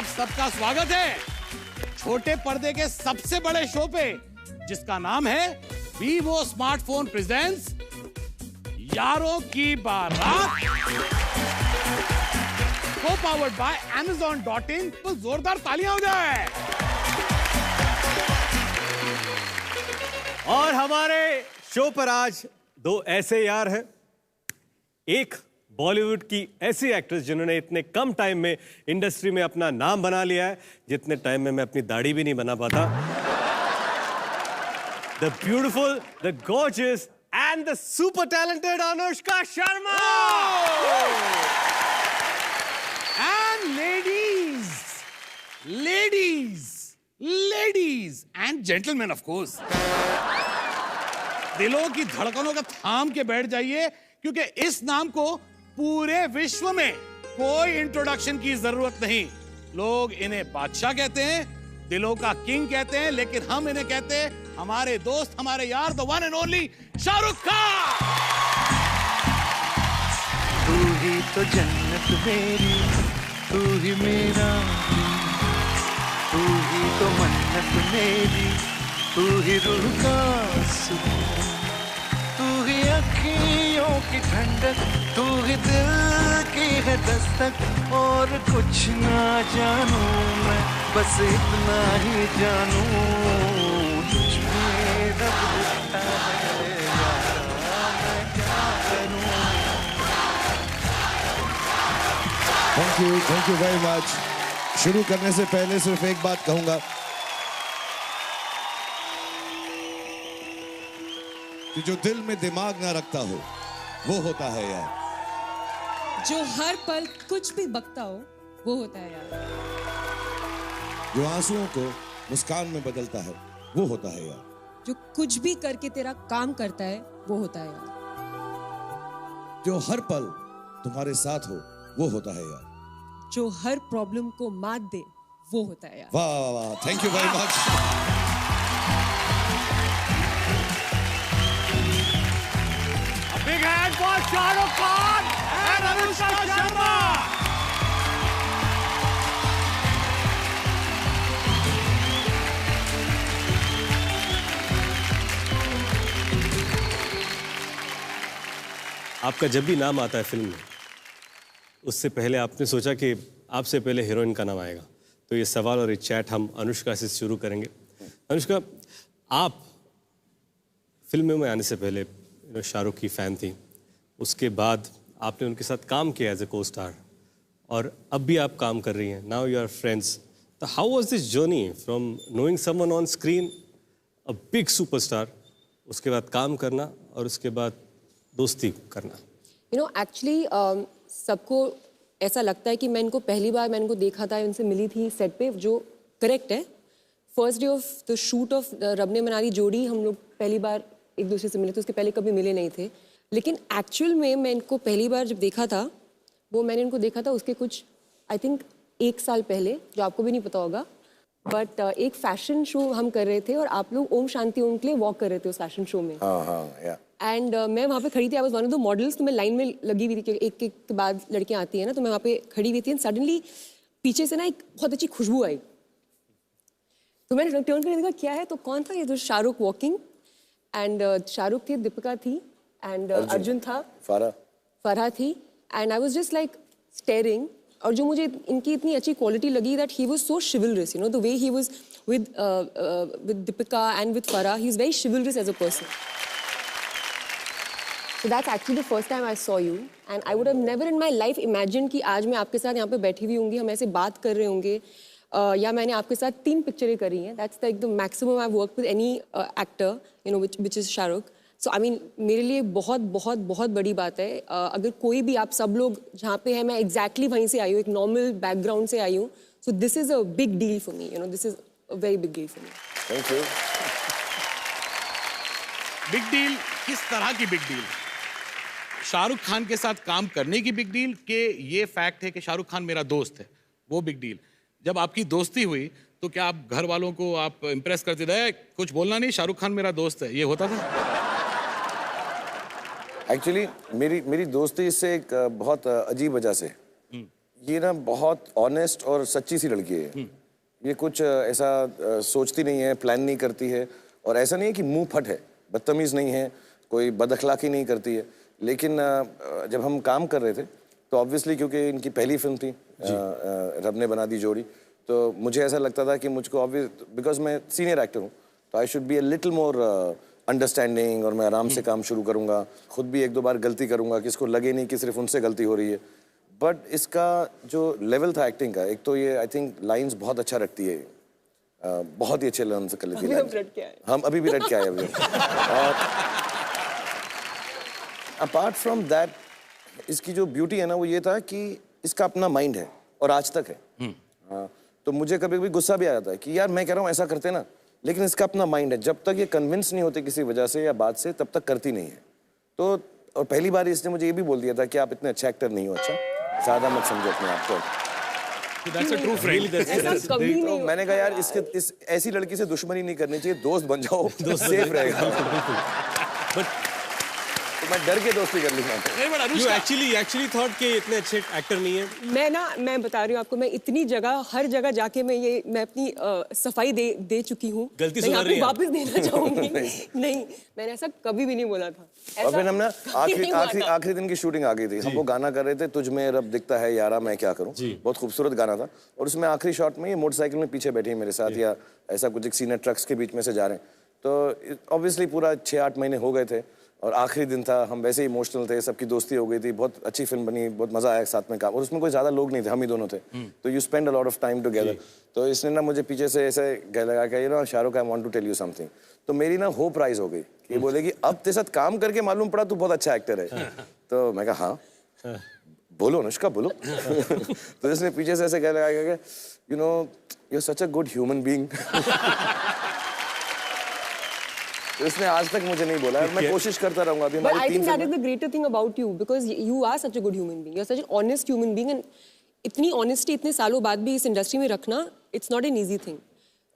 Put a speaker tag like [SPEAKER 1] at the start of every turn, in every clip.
[SPEAKER 1] आप सबका स्वागत है छोटे पर्दे के सबसे बड़े शो पे, जिसका नाम है वीवो स्मार्टफोन प्रेजेंट्स यारों की बारात, को पावर्ड बाय Amazon.in। तो जोरदार तालियां हो जाए।
[SPEAKER 2] और हमारे शो पर आज दो ऐसे यार हैं, एक बॉलीवुड की ऐसी एक्ट्रेस जिन्होंने इतने कम टाइम में इंडस्ट्री में अपना नाम बना लिया है जितने टाइम में मैं अपनी दाढ़ी भी नहीं बना पाता। The beautiful, the gorgeous and the super talented Anushka Sharma.
[SPEAKER 1] And ladies and gentleman of course, दिलों की धड़कनों का थाम के बैठ जाइए, क्योंकि इस नाम को पूरे विश्व में कोई इंट्रोडक्शन की जरूरत नहीं। लोग इन्हें बादशाह कहते हैं, दिलों का किंग कहते हैं, लेकिन हम इन्हें कहते हैं हमारे दोस्त, हमारे यार, the one and only Shahrukh Khan.
[SPEAKER 3] तू ही तो जन्नत मेरी, तू ही मेरा, तू ही तो मन्नत मेरी, तू ही रूह का सुकून, तू ही अखियों की ठंडक, तू ही दिल की है दस्तक। और कुछ ना जानू मैं, बस इतना ही जानू, तुझ में रब दिखता है यारा, मैं क्या करूं।
[SPEAKER 4] Thank you very much. शुरू करने से पहले सिर्फ एक बात कहूंगा कि जो दिल में दिमाग ना रखता हो वो होता है यार,
[SPEAKER 5] जो हर पल कुछ भी बकता हो वो होता है यार,
[SPEAKER 4] जो आंसुओं को मुस्कान में बदलता है वो होता है यार,
[SPEAKER 5] जो कुछ भी करके तेरा काम करता है वो होता है यार,
[SPEAKER 4] जो हर पल तुम्हारे साथ हो वो होता है यार,
[SPEAKER 5] जो हर प्रॉब्लम को मात दे वो होता है यार।
[SPEAKER 4] वाह वाह वाह, thank you very much.
[SPEAKER 2] Big hand for Shahrukh Khan and Anushka Sharma. आपका जब भी नाम आता है फिल्म में, उससे पहले आपने सोचा कि आपसे पहले हीरोइन का नाम आएगा, तो ये सवाल और ये चैट हम अनुष्का से शुरू करेंगे। अनुष्का, आप फिल्म में आने से पहले शाहरुख की फ़ैन थी, उसके बाद आपने उनके साथ काम किया एज ए को स्टार, और अब भी आप काम कर रही हैं, नाउ यू आर फ्रेंड्स। तो how was this journey from knowing someone on screen, a big superstar, उसके बाद काम करना और उसके बाद दोस्ती करना?
[SPEAKER 6] एक्चुअली सबको ऐसा लगता है कि मैं इनको पहली बार मैंने इनको देखा था, उनसे मिली थी सेट पे, जो करेक्ट है। First day of the shoot of रब ने बना दी जोड़ी, हम लोग पहली बार एक दूसरे से मिले थे, उसके पहले कभी मिले नहीं थे। लेकिन एक्चुअल में मैं इनको पहली बार जब देखा था, वो मैंने इनको देखा था उसके कुछ आई थिंक 1 साल पहले, जो आपको भी नहीं पता होगा, बट एक फैशन शो हम कर रहे थे और आप लोग ओम शांति ओम के लिए वॉक कर रहे थे उस फैशन शो में। एंड मैं वहाँ पे खड़ी थी, I was one of the models, तो मैं लाइन में लगी हुई थी क्योंकि एक एक के बाद लड़कियाँ आती हैं ना, तो मैं वहाँ पे खड़ी हुई थी एंड सडनली पीछे से ना एक बहुत अच्छी खुशबू आई, तो मैंने टर्न करके देखा क्या है, तो कौन था, ये तो शाहरुख वॉकिंग, एंड शाहरुख थी, दीपिका थी, एंड अर्जुन था, फरहा थी, and I was just like staring. और जो मुझे इनकी इतनी अच्छी क्वालिटी लगी, that he was so chivalrous, the way he was with Deepika and with Farah, he is very chivalrous as a person. So that's actually the first time I saw you, and I would have never in my life imagined कि आज मैं आपके साथ यहाँ पे बैठी हुई होंगी, हम ऐसे बात कर रहे होंगे, या मैंने आपके साथ 3 पिक्चरें करी हैं। That's like the maximum I've worked with any actor, which is Shahrukh. So I mean, मेरे लिए बहुत बहुत बहुत बड़ी बात है। अगर कोई भी, आप सब लोग जहाँ पे हैं, मैं exactly वहीं से आई हूँ, एक नॉर्मल बैकग्राउंड से आई हूँ। So this is a big deal for me, this is a very big deal for me.
[SPEAKER 4] Thank you.
[SPEAKER 1] Big deal किस तरह की बिग डील? शाहरुख खान के साथ काम करने की बिग डील, के ये फैक्ट है कि शाहरुख खान मेरा दोस्त है, वो बिग डील? जब आपकी दोस्ती हुई तो क्या आप घर वालों को आप इम्प्रेस करते थे, कुछ बोलना नहीं, शाहरुख खान मेरा दोस्त है, ये होता था?
[SPEAKER 7] एक्चुअली मेरी दोस्ती इससे एक बहुत अजीब वजह से, ये ना बहुत ऑनेस्ट और सच्ची सी लड़की है। ये कुछ ऐसा सोचती नहीं है, प्लान नहीं करती है, और ऐसा नहीं है कि मुंह फट है, बदतमीज़ नहीं है, कोई बदअखलाकी नहीं करती है। लेकिन जब हम काम कर रहे थे तो ऑब्वियसली क्योंकि इनकी पहली फिल्म थी रब ने बना दी जोड़ी, तो मुझे ऐसा लगता था कि मुझको ऑब्वियस, बिकॉज मैं सीनियर एक्टर हूँ, तो I should be a little more understanding, और मैं आराम से काम शुरू करूँगा, खुद भी एक दो बार गलती करूँगा कि इसको लगे नहीं कि सिर्फ उनसे गलती हो रही है। बट इसका जो लेवल था एक्टिंग का, एक तो ये आई थिंक लाइंस बहुत अच्छा रखती है, बहुत ही अच्छे लाइंस कर लेती है। हम अभी भी रट के आए अभी। और अपार्ट फ्रॉम दैट, इसकी जो ब्यूटी है ना वो ये था कि इसका अपना माइंड है और आज तक है। तो मुझे कभी कभी गुस्सा भी आ जाता है कि यार मैं कह रहा हूँ ऐसा करते ना, लेकिन इसका अपना माइंड है, जब तक ये कन्विंस नहीं होते किसी वजह से या बात से तब तक करती नहीं है। तो और पहली बार इसने मुझे ये भी बोल दिया था कि आप इतने अच्छे एक्टर नहीं हो, अच्छा ज़्यादा मत समझो अपने आप को।
[SPEAKER 1] That's a true friend.
[SPEAKER 6] ऐसा कभी नहीं
[SPEAKER 7] तो
[SPEAKER 6] होता।
[SPEAKER 7] मैंने कहा यार इस ऐसी लड़की से दुश्मनी नहीं करनी चाहिए, दोस्त बन जाओ, सेफ रहेगा। तो मैं डर के दोस्ती कर लूँगा।
[SPEAKER 1] नहीं, but
[SPEAKER 2] You
[SPEAKER 1] Anushka,
[SPEAKER 2] actually thought कि इतने अच्छे एक्टर नहीं है।
[SPEAKER 6] मैं बता रही हूँ आपको, मैं इतनी जगह, हर जगह जाके मैं अपनी सफाई दे चुकी हूँ।
[SPEAKER 2] गलती
[SPEAKER 6] मैं
[SPEAKER 2] सुधार रही हैं आप।
[SPEAKER 6] वापस देना चाहूंगी। नहीं, मैंने ऐसा कभी भी नहीं बोला था।
[SPEAKER 7] और फिर हम ना
[SPEAKER 6] नहीं हुआ था।
[SPEAKER 7] आखिरी दिन की शूटिंग आ गई थी, हम वो गाना कर रहे थे, तुझ में रब दिखता है यारा मैं क्या करूं, बहुत खूबसूरत गाना था। और उसमें आखिरी शॉट में ये मोटरसाइकिल में पीछे बैठी है मेरे साथ, या ऐसा कुछ एक सीनियर ट्रक्स के बीच में से जा रहे हैं। तो ऑब्वियसली पूरा 6-8 महीने हो गए थे और आखिरी दिन था, हम वैसे ही इमोशनल थे, सबकी दोस्ती हो गई थी, बहुत अच्छी फिल्म बनी, बहुत मजा आया साथ में काम, और उसमें कोई ज्यादा लोग नहीं थे, हम ही दोनों थे। तो you spend a lot of time together. तो इसने ना मुझे पीछे से ऐसे गले लगा के, you know Shahrukh, I want to tell you something. तो मेरी ना होप राइज हो गई कि बोलेगी अब तेरे साथ काम करके मालूम पड़ा तू बहुत अच्छा एक्टर है। तो मैं कहा हाँ, बोलो अनुष्का बोलो। तो इसने पीछे से ऐसे गले लगा के, you know you are such a good human being. तो इसने आज तक मुझे नहीं बोला, मैं कोशिश करता रहूंगा। अभी
[SPEAKER 6] But I
[SPEAKER 7] हमारी
[SPEAKER 6] think that is
[SPEAKER 7] team
[SPEAKER 6] the greater thing about you, because you are such a good human being. You are such an honest human being, and इतनी honesty इतने सालों बाद भी इस इंडस्ट्री में रखना, it's not an easy thing.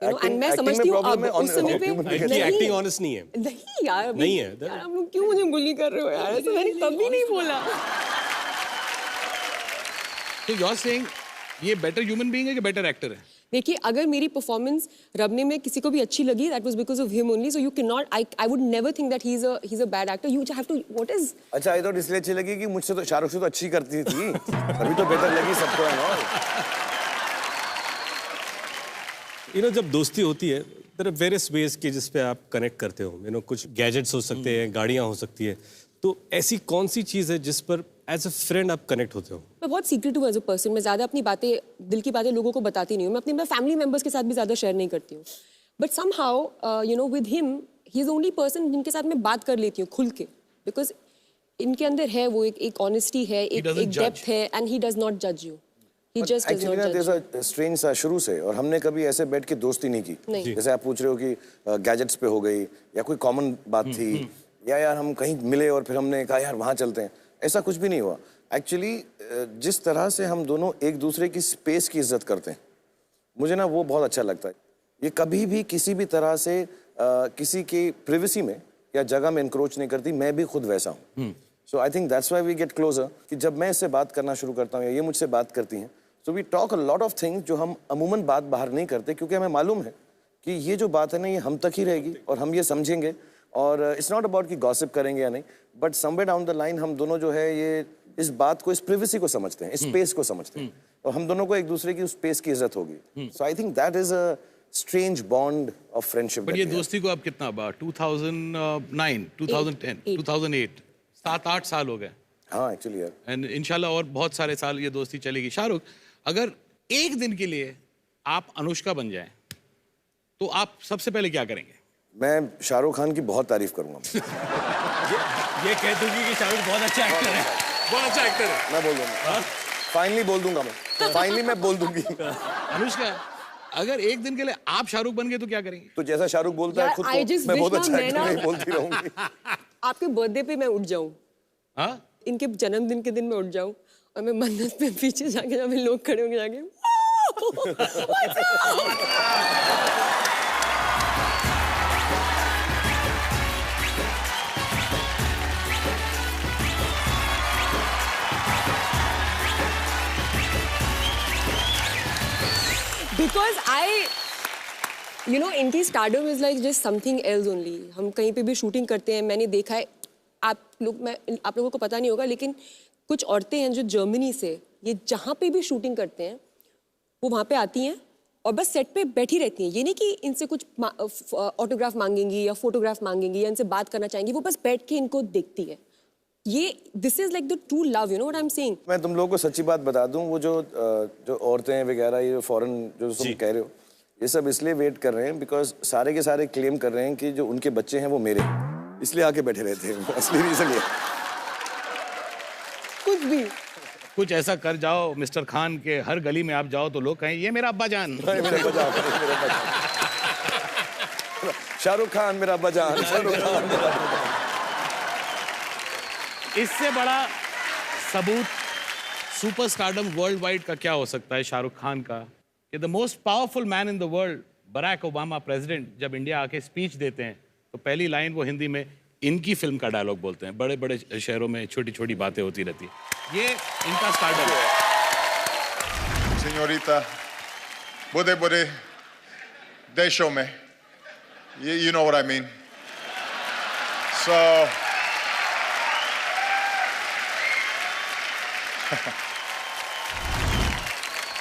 [SPEAKER 6] You know, and मैं
[SPEAKER 7] acting में
[SPEAKER 6] समझती हूँ
[SPEAKER 7] problem
[SPEAKER 6] अब
[SPEAKER 7] है,
[SPEAKER 6] उस समय पे
[SPEAKER 2] इनकी एक्टिंग ऑनेस्ट नहीं है।
[SPEAKER 6] नहीं यार, अभी-
[SPEAKER 2] नहीं है।
[SPEAKER 6] यार आप लोग क्यों मुझे बुली कर रहे हो यार? ऐसा मैंने कभी नहीं बोला।
[SPEAKER 1] तो you're saying ये better human being है कि better actor है?
[SPEAKER 6] देखिए, अगर मेरी परफॉर्मेंस रबने में किसी को भी अच्छी लगी, that was because of him only. So you cannot, I would never think that he's a bad actor. You have to, what is?
[SPEAKER 7] अच्छा, ये तो इसलिए अच्छी लगी कि मुझसे तो शाहरुख से तो अच्छी करती थी, अभी तो बेहतर लगी सबको है ना।
[SPEAKER 2] You know, जब दोस्ती होती है, there are various ways कि जिस पे आप कनेक्ट करते हो। You know, कुछ गैजेट्स हो सकते हैं, गाड़ियाँ हो सकती है। तो ऐसी कौन सी चीज़ है जिस पर एज अ फ्रेंड आप कनेक्ट होते हो?
[SPEAKER 6] मैं बहुत सीक्रेटिव हूँ एज अ पर्सन। मैं ज़्यादा अपनी बातें, दिल की बातें लोगों को बताती नहीं हूँ। मैं अपने फैमिली मेम्बर्स के साथ भी ज़्यादा शेयर नहीं करती हूँ। But somehow you know with him, he is only person जिनके साथ मैं बात कर लेती हूँ खुल के, बिकॉज इनके अंदर है वो एक ऑनेस्टी है, एक डेप्थ है, एंड ही डज नॉट जज you. He just does
[SPEAKER 7] Actually
[SPEAKER 6] not
[SPEAKER 7] ना,
[SPEAKER 6] judge
[SPEAKER 7] there's
[SPEAKER 6] you.
[SPEAKER 7] a strange सा शुरू से, और हमने कभी ऐसे बैठ के दोस्ती नहीं की।
[SPEAKER 6] नहीं।
[SPEAKER 7] जैसे आप पूछ रहे हो कि गैजेट्स पे हो गई या कोई कॉमन बात थी, या यार हम कहीं मिले और फिर हमने कहा यार वहाँ चलते हैं, ऐसा कुछ भी नहीं हुआ। एक्चुअली जिस तरह से हम दोनों एक दूसरे की स्पेस की इज्जत करते हैं, मुझे ना वो बहुत अच्छा लगता है। ये कभी भी किसी भी तरह से किसी की प्रिवेसी में या जगह में इंक्रोच नहीं करती। मैं भी खुद वैसा हूँ। So I think that's why we get closer, कि जब मैं इससे बात करना शुरू करता हूँ या ये मुझसे बात करती हैं, so we talk a lot of things जो हम अमूमन बात बाहर नहीं करते, क्योंकि हमें मालूम है कि ये जो बात है ना, ये हम तक ही रहेगी और हम ये समझेंगे। और इट्स नॉट अबाउट कि गॉसिप करेंगे या नहीं, but somewhere down the line हम दोनों जो है ये इस बात को, इस प्रिवेसी को समझते हैं, इस स्पेस को समझते हैं, और हम दोनों को एक दूसरे की उस स्पेस की इज्जत होगी। So I think that is a strange bond of friendship.
[SPEAKER 1] But ये दोस्ती को अब कितना, about 2009, 2010, 2008, 7-8 साल हो गए।
[SPEAKER 7] हाँ एक्चुअली यार,
[SPEAKER 1] एंड इंशाल्लाह और बहुत सारे साल ये दोस्ती चलेगी। शाहरुख, अगर एक दिन के लिए आप अनुष्का बन जाएं, तो आप सबसे पहले क्या करेंगे?
[SPEAKER 7] मैं शाहरुख खान की बहुत तारीफ करूंगा।
[SPEAKER 2] ये कह दूंगी कि शाहरुख बहुत अच्छा एक्टर है।
[SPEAKER 1] बहुत अच्छा एक्टर है।
[SPEAKER 7] मैं बोल दूंगा, फाइनली बोल दूंगा मैं, फाइनली मैं बोल दूंगी।
[SPEAKER 1] अनुष्का, अगर एक दिन के लिए आप शाहरुख बन गए तो क्या करेंगे?
[SPEAKER 7] तो जैसा शाहरुख बोलता है
[SPEAKER 6] यार,
[SPEAKER 7] खुद
[SPEAKER 6] I
[SPEAKER 7] को,
[SPEAKER 6] just
[SPEAKER 7] मैं
[SPEAKER 6] wish
[SPEAKER 7] बहुत
[SPEAKER 6] ना
[SPEAKER 7] अच्छा
[SPEAKER 6] मैं
[SPEAKER 7] एक्टर
[SPEAKER 6] ना-
[SPEAKER 7] नहीं बोलती रहूंगी।
[SPEAKER 6] आपके बर्थडे पे मैं उठ जाऊं,
[SPEAKER 1] हाँ?
[SPEAKER 6] इनके जन्मदिन के दिन मैं उठ जाऊं, और मैं मन्नत पे पीछे जाके, जब लोग खड़े होंगे जाके, What's up? Because इनकी stardom is like just something else only. हम कहीं पे भी शूटिंग करते हैं, मैंने देखा है, आप लोगों को पता नहीं होगा, लेकिन कुछ औरतें हैं जो जर्मनी से ये जहाँ पे भी शूटिंग करते हैं वो वहाँ पे आती हैं और बस सेट पे बैठी रहती हैं। ये नहीं कि इनसे कुछ ऑटोग्राफ मांगेंगी या फोटोग्राफ मांगेंगी या इनसे बात करना चाहेंगी, वो बस बैठ के इनको देखती है। ये this is like the true love, you know what I am saying.
[SPEAKER 7] मैं तुम लोगों को सच्ची बात बता दूं, वो जो औरतें वगैरह, ये फॉरेन जो तुम कह रहे हो, ये सब इसलिए वेट कर रहे हैं बिकॉज सारे के सारे क्लेम कर रहे हैं कि जो उनके बच्चे हैं वो मेरे, इसलिए आके बैठे रहते हैं। असली रीजन ये।
[SPEAKER 6] कुछ भी
[SPEAKER 1] कुछ ऐसा कर जाओ मिस्टर खान के, हर गली में आप जाओ तो लोग कहें ये मेरा अब्बा जान।
[SPEAKER 7] शाहरुख खान मेरा अब्बा जान, शाहरुख खान मेरा अब्बा जान।
[SPEAKER 1] इससे बड़ा सबूत सुपर स्टारडम वर्ल्ड वाइड का क्या हो सकता है शाहरुख खान का, कि the most powerful man in the world Barack Obama president जब इंडिया आके स्पीच देते हैं तो पहली लाइन वो हिंदी में इनकी फिल्म का डायलॉग बोलते हैं। बड़े बड़े शहरों में छोटी छोटी बातें होती रहती है, ये इनका स्टारडम है।
[SPEAKER 8] Señorita, bode देशों में, you know what I mean. So,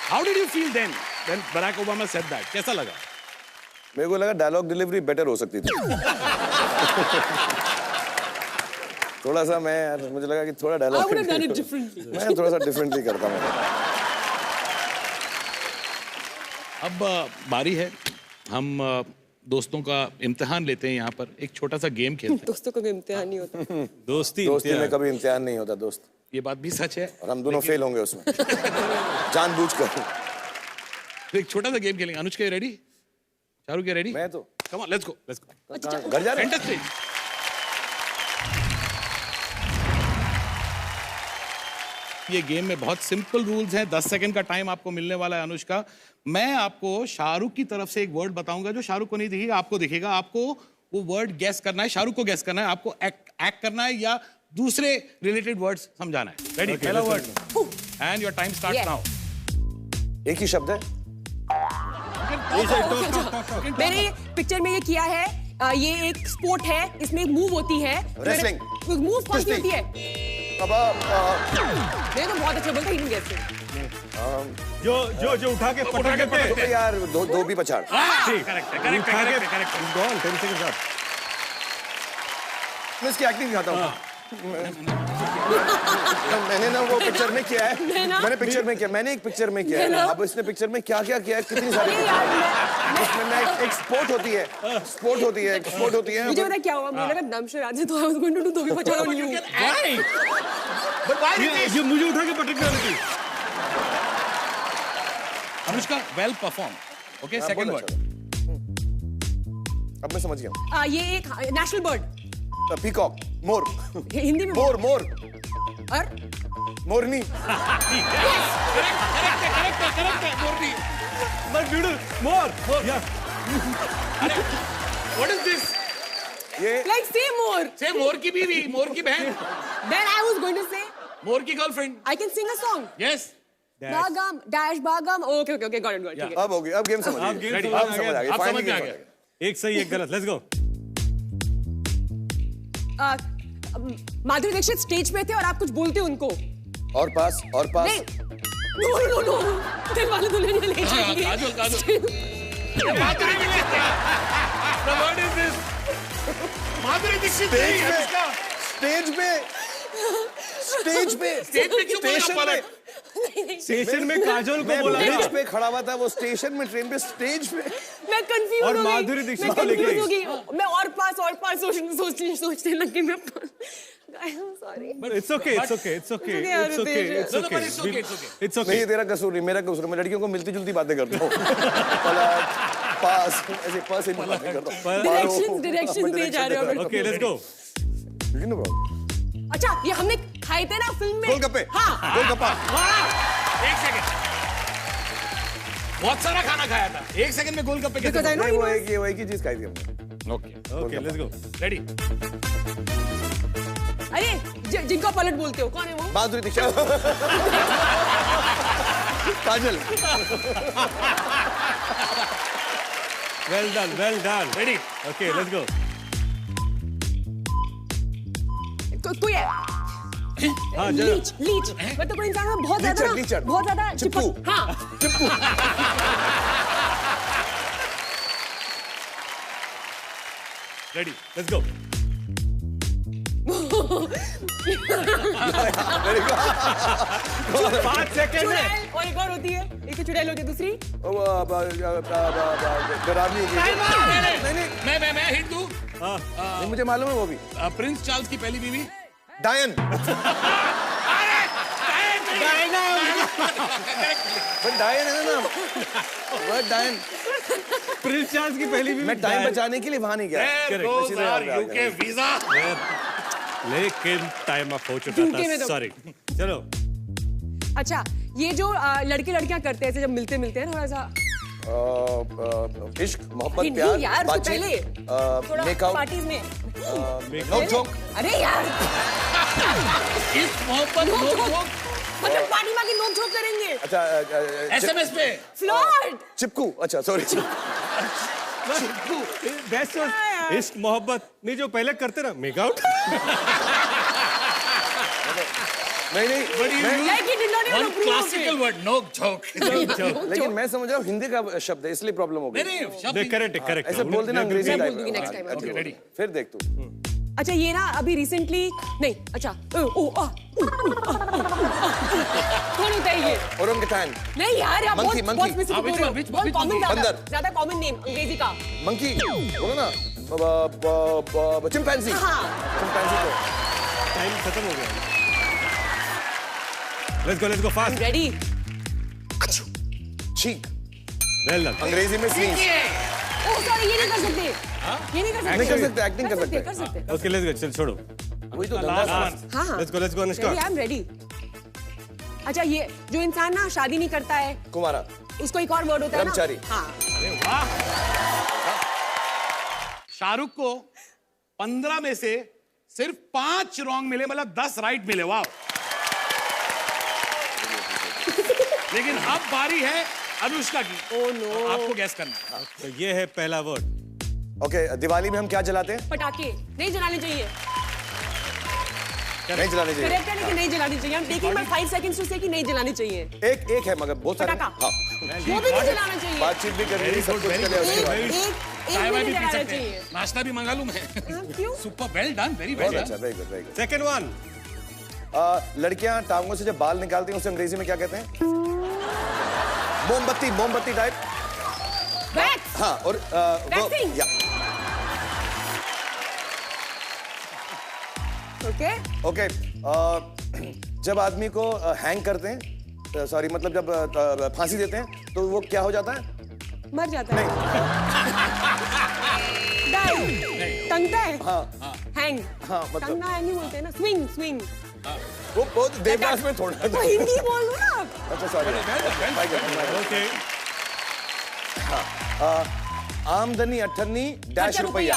[SPEAKER 1] How did you feel then when Barack Obama said that? कैसा लगा?
[SPEAKER 7] मेरे को लगा डायलॉग डिलीवरी बेटर हो सकती थी। थोड़ा सा मैं यार, मुझे लगा कि थोड़ा dialogue
[SPEAKER 6] I would have done it differently.
[SPEAKER 7] मैं थोड़ा सा डिफरेंटली करता हूँ।
[SPEAKER 1] अब बारी है, हम दोस्तों का इम्तिहान लेते हैं यहाँ पर, एक छोटा सा गेम खेलते हैं।
[SPEAKER 6] दोस्तों का भी इम्तिहान नहीं होता।
[SPEAKER 2] दोस्ती
[SPEAKER 7] में कभी इम्तिहान नहीं होता दोस्त,
[SPEAKER 1] ये बात भी सच है
[SPEAKER 7] और हम दोनों फेल होंगे उसमें जानबूझकर।
[SPEAKER 1] तो एक छोटा सा गेम खेलेंगे। अनुष्का रेडी? शाहरुख रेडी?
[SPEAKER 7] मैं तो
[SPEAKER 1] कम ऑन, लेट्स गो।
[SPEAKER 7] घर जा रहे हैं?
[SPEAKER 1] फैंटास्टिक। ये गेम में बहुत सिंपल रूल्स हैं। 10 सेकंड का टाइम आपको मिलने वाला है अनुष्का। मैं आपको शाहरुख की तरफ से एक वर्ड बताऊंगा जो शाहरुख को नहीं दिखेगा, आपको दिखेगा। आपको वो वर्ड गेस करना है, शाहरुख को गेस करना है, आपको एक्ट करना है या दूसरे रिलेटेड वर्ड्स समझाना है। रेडी? पहला word and your time starts now.
[SPEAKER 7] एक ही शब्द है।
[SPEAKER 6] मैंने पिक्चर में ये किया है, ये एक स्पोर्ट है, इसमें एक मूव होती है।
[SPEAKER 7] रेसलिंग।
[SPEAKER 6] मूव कौन सी होती है?
[SPEAKER 7] अब
[SPEAKER 6] मैं तो बहुत अच्छा बोलता हूँ गैस।
[SPEAKER 2] जो उठा के पटक के
[SPEAKER 7] तो यार दो भी पछाड़।
[SPEAKER 1] करेक्ट है।
[SPEAKER 2] गॉल 10 सेकंड बाद
[SPEAKER 7] मैं इसकी एक्टिंग दिखाता हूँ। मैंने ना वो पिक्चर में किया है, मैंने पिक्चर में किया, मैंने एक पिक्चर में किया है। अब इसने पिक्चर में क्या क्या किया है, कितनी सारी उसमें एक स्पोर्ट होती है, स्पोर्ट होती है, स्पोर्ट होती है।
[SPEAKER 6] मुझे पता क्या हुआ, मुझे लगा नमशे राजे तो I was going to do दो भी पछाड़ ऑन यू।
[SPEAKER 2] ये मुझे उठा के पटक के थी।
[SPEAKER 1] Anushka well perform. Okay, second word.
[SPEAKER 7] अब मैं समझ गया।
[SPEAKER 6] ये एक नेशनल बर्ड।
[SPEAKER 7] पीकॉक, मोर।
[SPEAKER 6] हिंदी में
[SPEAKER 7] मोर, मोर,
[SPEAKER 6] और
[SPEAKER 7] मोरनी।
[SPEAKER 1] करेक्ट है मोरनी।
[SPEAKER 2] बट ब्यूटीफुल मोर या
[SPEAKER 1] व्हाट इज दिस?
[SPEAKER 7] ये
[SPEAKER 6] लाइक से मोर।
[SPEAKER 1] से मोर की बीवी, मोर की बहन,
[SPEAKER 6] then I was going to say
[SPEAKER 1] मोर की गर्लफ्रेंड।
[SPEAKER 6] I can sing a song.
[SPEAKER 1] Yes.
[SPEAKER 6] बागम डैश बागम। Okay okay okay, got it, ठीक है।
[SPEAKER 7] अब हो गया, अब गेम समझ
[SPEAKER 2] अब
[SPEAKER 7] गए।
[SPEAKER 2] गेम
[SPEAKER 7] अब समझ आ गया,
[SPEAKER 1] अब
[SPEAKER 7] फाइनली
[SPEAKER 1] समझ में आ
[SPEAKER 7] गेम
[SPEAKER 1] गया।
[SPEAKER 2] एक सही एक गलत। Let's go.
[SPEAKER 6] Madhuri Dixit stage पे थे और आप कुछ बोलते उनको।
[SPEAKER 7] और पास, और पास।
[SPEAKER 6] नहीं, नो दिल वाले Dulhania Le Jayenge.
[SPEAKER 1] Kajol Madhuri Dixit. The word is this. Madhuri Dixit
[SPEAKER 7] stage पे
[SPEAKER 1] क्यों बोला पलट?
[SPEAKER 2] स्टेशन में काजल को
[SPEAKER 7] मैं
[SPEAKER 2] बोला
[SPEAKER 7] बेंच
[SPEAKER 2] था।
[SPEAKER 7] पे खड़ा हुआ था, वो स्टेशन में, ट्रेन पे, स्टेज पे।
[SPEAKER 6] मैं कंफ्यूज
[SPEAKER 2] और
[SPEAKER 6] हो गई।
[SPEAKER 2] माधुरी दीक्षित
[SPEAKER 6] मैं
[SPEAKER 2] को लेके
[SPEAKER 6] confuse हो गई। मैं और पास सोचने लगी। मैं सॉरी।
[SPEAKER 2] बट इट्स ओके
[SPEAKER 6] यार,
[SPEAKER 2] इट्स ओके।
[SPEAKER 7] नहीं, ये तेरा कसूर नहीं, मेरा कसूर है। मैं लड़कियों को मिलती जुलती बातें करता हूँ। पलट, पास, ऐसे पास इन बातें करता हूँ।
[SPEAKER 6] डायरेक्शंस दे जा रहे हो।
[SPEAKER 2] ओके लेट्स गो।
[SPEAKER 6] अच्छा, ये हमने खाए थे ना फिल्म में।
[SPEAKER 7] गोलगप्पे।
[SPEAKER 6] हाँ।
[SPEAKER 7] गोलगप्पा।
[SPEAKER 1] एक सेकंड। बहुत सारा खाना खाया था, एक सेकंड में गोलगप्पे कैसे?
[SPEAKER 6] Because I know
[SPEAKER 7] नहीं,
[SPEAKER 6] you
[SPEAKER 7] वो
[SPEAKER 6] know.
[SPEAKER 7] एक ही चीज खाई थी हमने।
[SPEAKER 2] Okay let's go.
[SPEAKER 1] रेडी?
[SPEAKER 6] अरे जिनको पलट बोलते हो, कौन है वो?
[SPEAKER 7] Madhuri Dixit. Kajol.
[SPEAKER 2] Well done
[SPEAKER 1] ready
[SPEAKER 2] okay let's go
[SPEAKER 6] कोई
[SPEAKER 2] हाँ
[SPEAKER 6] लीच मतलब कोई इंसान बहुत ज्यादा
[SPEAKER 7] लीचड़।
[SPEAKER 6] बहुत ज्यादा
[SPEAKER 7] चिपकू।
[SPEAKER 6] चिपक हाँ
[SPEAKER 7] चिपकू।
[SPEAKER 2] रेडी लेट्स गो 5 सेकंड है
[SPEAKER 6] चुड़ैल और एक और होती है एक तो चुड़ैल होती है दूसरी
[SPEAKER 7] डरावनी होगी। नहीं,
[SPEAKER 1] मैं हिंट दूं
[SPEAKER 7] नहीं, मुझे मालूम है वो भी।
[SPEAKER 1] प्रिंस चार्ल्स की पहली बीवी
[SPEAKER 7] डायन। बट डायन है ना नाम। वर्ड डायन।
[SPEAKER 2] प्रिंस चार्ल्स की पहली बीवी
[SPEAKER 7] मैं टाइम बचाने के लिए वहां नहीं गया।
[SPEAKER 1] यूके वीजा
[SPEAKER 2] लेकिन टाइम अप हो चुका
[SPEAKER 6] UK में
[SPEAKER 2] था
[SPEAKER 6] तो-
[SPEAKER 2] सॉरी चलो
[SPEAKER 6] अच्छा ये जो लड़के लड़कियां करते हैं ऐसे जब मिलते हैं थोड़ा सा
[SPEAKER 7] इश्क मोहब्बत
[SPEAKER 6] नहीं
[SPEAKER 7] प्यार
[SPEAKER 6] यार उससे
[SPEAKER 7] बातचीत,
[SPEAKER 6] पहले थोड़ा
[SPEAKER 7] मेकआउट
[SPEAKER 6] पार्टीज में
[SPEAKER 7] नोक झोंक।
[SPEAKER 6] अरे यार
[SPEAKER 1] इस मोहब्बत
[SPEAKER 6] नोक
[SPEAKER 1] नोक
[SPEAKER 6] झोंक
[SPEAKER 1] झोंक
[SPEAKER 6] मतलब पार्टी में आके नोक झोंक करेंगे
[SPEAKER 7] अच्छा
[SPEAKER 1] एसएमएस पे
[SPEAKER 6] फ्लर्ट
[SPEAKER 7] चिपकू। अच्छा सॉरी।
[SPEAKER 2] बेस्ट इश्क मोहब्बत नहीं जो पहले करते ना मेकआउट
[SPEAKER 7] नहीं
[SPEAKER 6] like it did not
[SPEAKER 1] one
[SPEAKER 6] even approve
[SPEAKER 1] classical word नोक झोंक
[SPEAKER 7] लेकिन मैं समझ रहा हूँ हिंदी का शब्द है इसलिए प्रॉब्लम हो गई।
[SPEAKER 1] नहीं शब्द
[SPEAKER 2] करेक्ट
[SPEAKER 7] ऐसे बोल देना अंग्रेजी
[SPEAKER 6] मैं बोल
[SPEAKER 7] टाइप
[SPEAKER 6] दूंगी next time,
[SPEAKER 7] अच्छा,
[SPEAKER 6] okay,
[SPEAKER 1] ready.
[SPEAKER 7] फिर देख तू।
[SPEAKER 6] अच्छा ये ना अभी रिसेंटली नहीं अच्छा कौन होता है ये
[SPEAKER 7] ओरंगटान।
[SPEAKER 6] नहीं यार आप
[SPEAKER 7] Monkey,
[SPEAKER 6] बहुत
[SPEAKER 7] monkey.
[SPEAKER 6] स्पेसिफिक
[SPEAKER 1] which
[SPEAKER 6] हो रहे
[SPEAKER 1] one, which
[SPEAKER 6] हो बहुत
[SPEAKER 1] one,
[SPEAKER 6] कॉमन
[SPEAKER 1] which
[SPEAKER 7] one?
[SPEAKER 6] ज्यादा कॉमन नेम अंग्रेजी का
[SPEAKER 7] मंकी बोलो ना। चिंपैंजी।
[SPEAKER 6] हाँ
[SPEAKER 7] चिंपैंजी को
[SPEAKER 2] टाइम खत्म हो गया लेट्स गो फास्ट
[SPEAKER 6] रेडी
[SPEAKER 7] छींक।
[SPEAKER 2] वेल डन
[SPEAKER 7] अंग्रेजी में स्नीज।
[SPEAKER 6] ओह सॉरी ये नहीं कर सकते ये नहीं कर सकते
[SPEAKER 7] नहीं कर सकते एक्टिंग कर सकते
[SPEAKER 6] कर सकते
[SPEAKER 2] ओके लेट्स गो चल छोड़ो
[SPEAKER 7] वही तो
[SPEAKER 1] लास्ट
[SPEAKER 7] धंधा
[SPEAKER 1] वन
[SPEAKER 6] हाँ हाँ
[SPEAKER 2] let's go Anushka
[SPEAKER 6] I am ready अच्छा ये जो इंसान ना शादी नहीं करता है
[SPEAKER 7] कुमारा।
[SPEAKER 6] उसको एक और वर्ड होता है ना
[SPEAKER 7] ब्रह्मचारी।
[SPEAKER 6] हाँ
[SPEAKER 1] शाहरुख को 15 में से सिर्फ 5 रॉन्ग मिले मतलब 10 राइट मिले वाह लेकिन अब बारी है अनुष्का की
[SPEAKER 6] ओह नो
[SPEAKER 1] आपको गैस करना है
[SPEAKER 2] तो ये है पहला वर्ड
[SPEAKER 7] ओके दिवाली में हम क्या जलाते हैं?
[SPEAKER 6] पटाखे नहीं जलाने चाहिए
[SPEAKER 7] नहीं जलाने चाहिए।
[SPEAKER 6] करेक्ट है लेकिन नहीं जलानी चाहिए हम टेकिंग माय 5 सेकंड्स टू से कि नहीं जलानी चाहिए
[SPEAKER 7] एक है मगर बहुत सारे।
[SPEAKER 6] पटाखा।
[SPEAKER 7] हाँ
[SPEAKER 6] वो भी नहीं जलाना चाहिए
[SPEAKER 7] बातचीत भी करनी है सब कुछ
[SPEAKER 1] very
[SPEAKER 7] करना है उसके बाद।
[SPEAKER 6] एक
[SPEAKER 1] चाय
[SPEAKER 6] भी
[SPEAKER 1] वाय
[SPEAKER 6] नहीं
[SPEAKER 1] भी पी
[SPEAKER 6] जलाना
[SPEAKER 1] सकते
[SPEAKER 6] चाहिए
[SPEAKER 1] हैं नाश्ता भी मंगा लूं मैं
[SPEAKER 6] हाँ, क्यों
[SPEAKER 1] सुपर वेल डन वेरी
[SPEAKER 7] बहुत
[SPEAKER 1] वेल
[SPEAKER 7] अच्छा very good very good.
[SPEAKER 2] Second one
[SPEAKER 7] लड़कियां टांगों से जब बाल निकालती हैं उसे अंग्रेजी में क्या कहते हैं? मोमबत्ती मोमबत्ती टाइप।
[SPEAKER 6] वैक्स
[SPEAKER 7] हाँ और
[SPEAKER 6] Waxing?
[SPEAKER 7] या
[SPEAKER 6] ओके
[SPEAKER 7] ओके जब आदमी को हैंग करते हैं सॉरी मतलब जब फांसी देते हैं तो वो क्या हो जाता है?
[SPEAKER 6] मर जाता है डाई टंगता है
[SPEAKER 7] हाँ
[SPEAKER 6] हैंग
[SPEAKER 7] हाँ, मतलब-
[SPEAKER 6] टंगना हैंग नहीं बोलते हैं ना स्विंग स्विंग
[SPEAKER 7] वो बहुत देवदास में थोड़ा
[SPEAKER 6] तो हिंदी बोल दो ना आप
[SPEAKER 7] अच्छा सॉरी
[SPEAKER 2] ओके
[SPEAKER 7] आमदनी अठन्नी डैश
[SPEAKER 6] खर्चा
[SPEAKER 7] रुपया।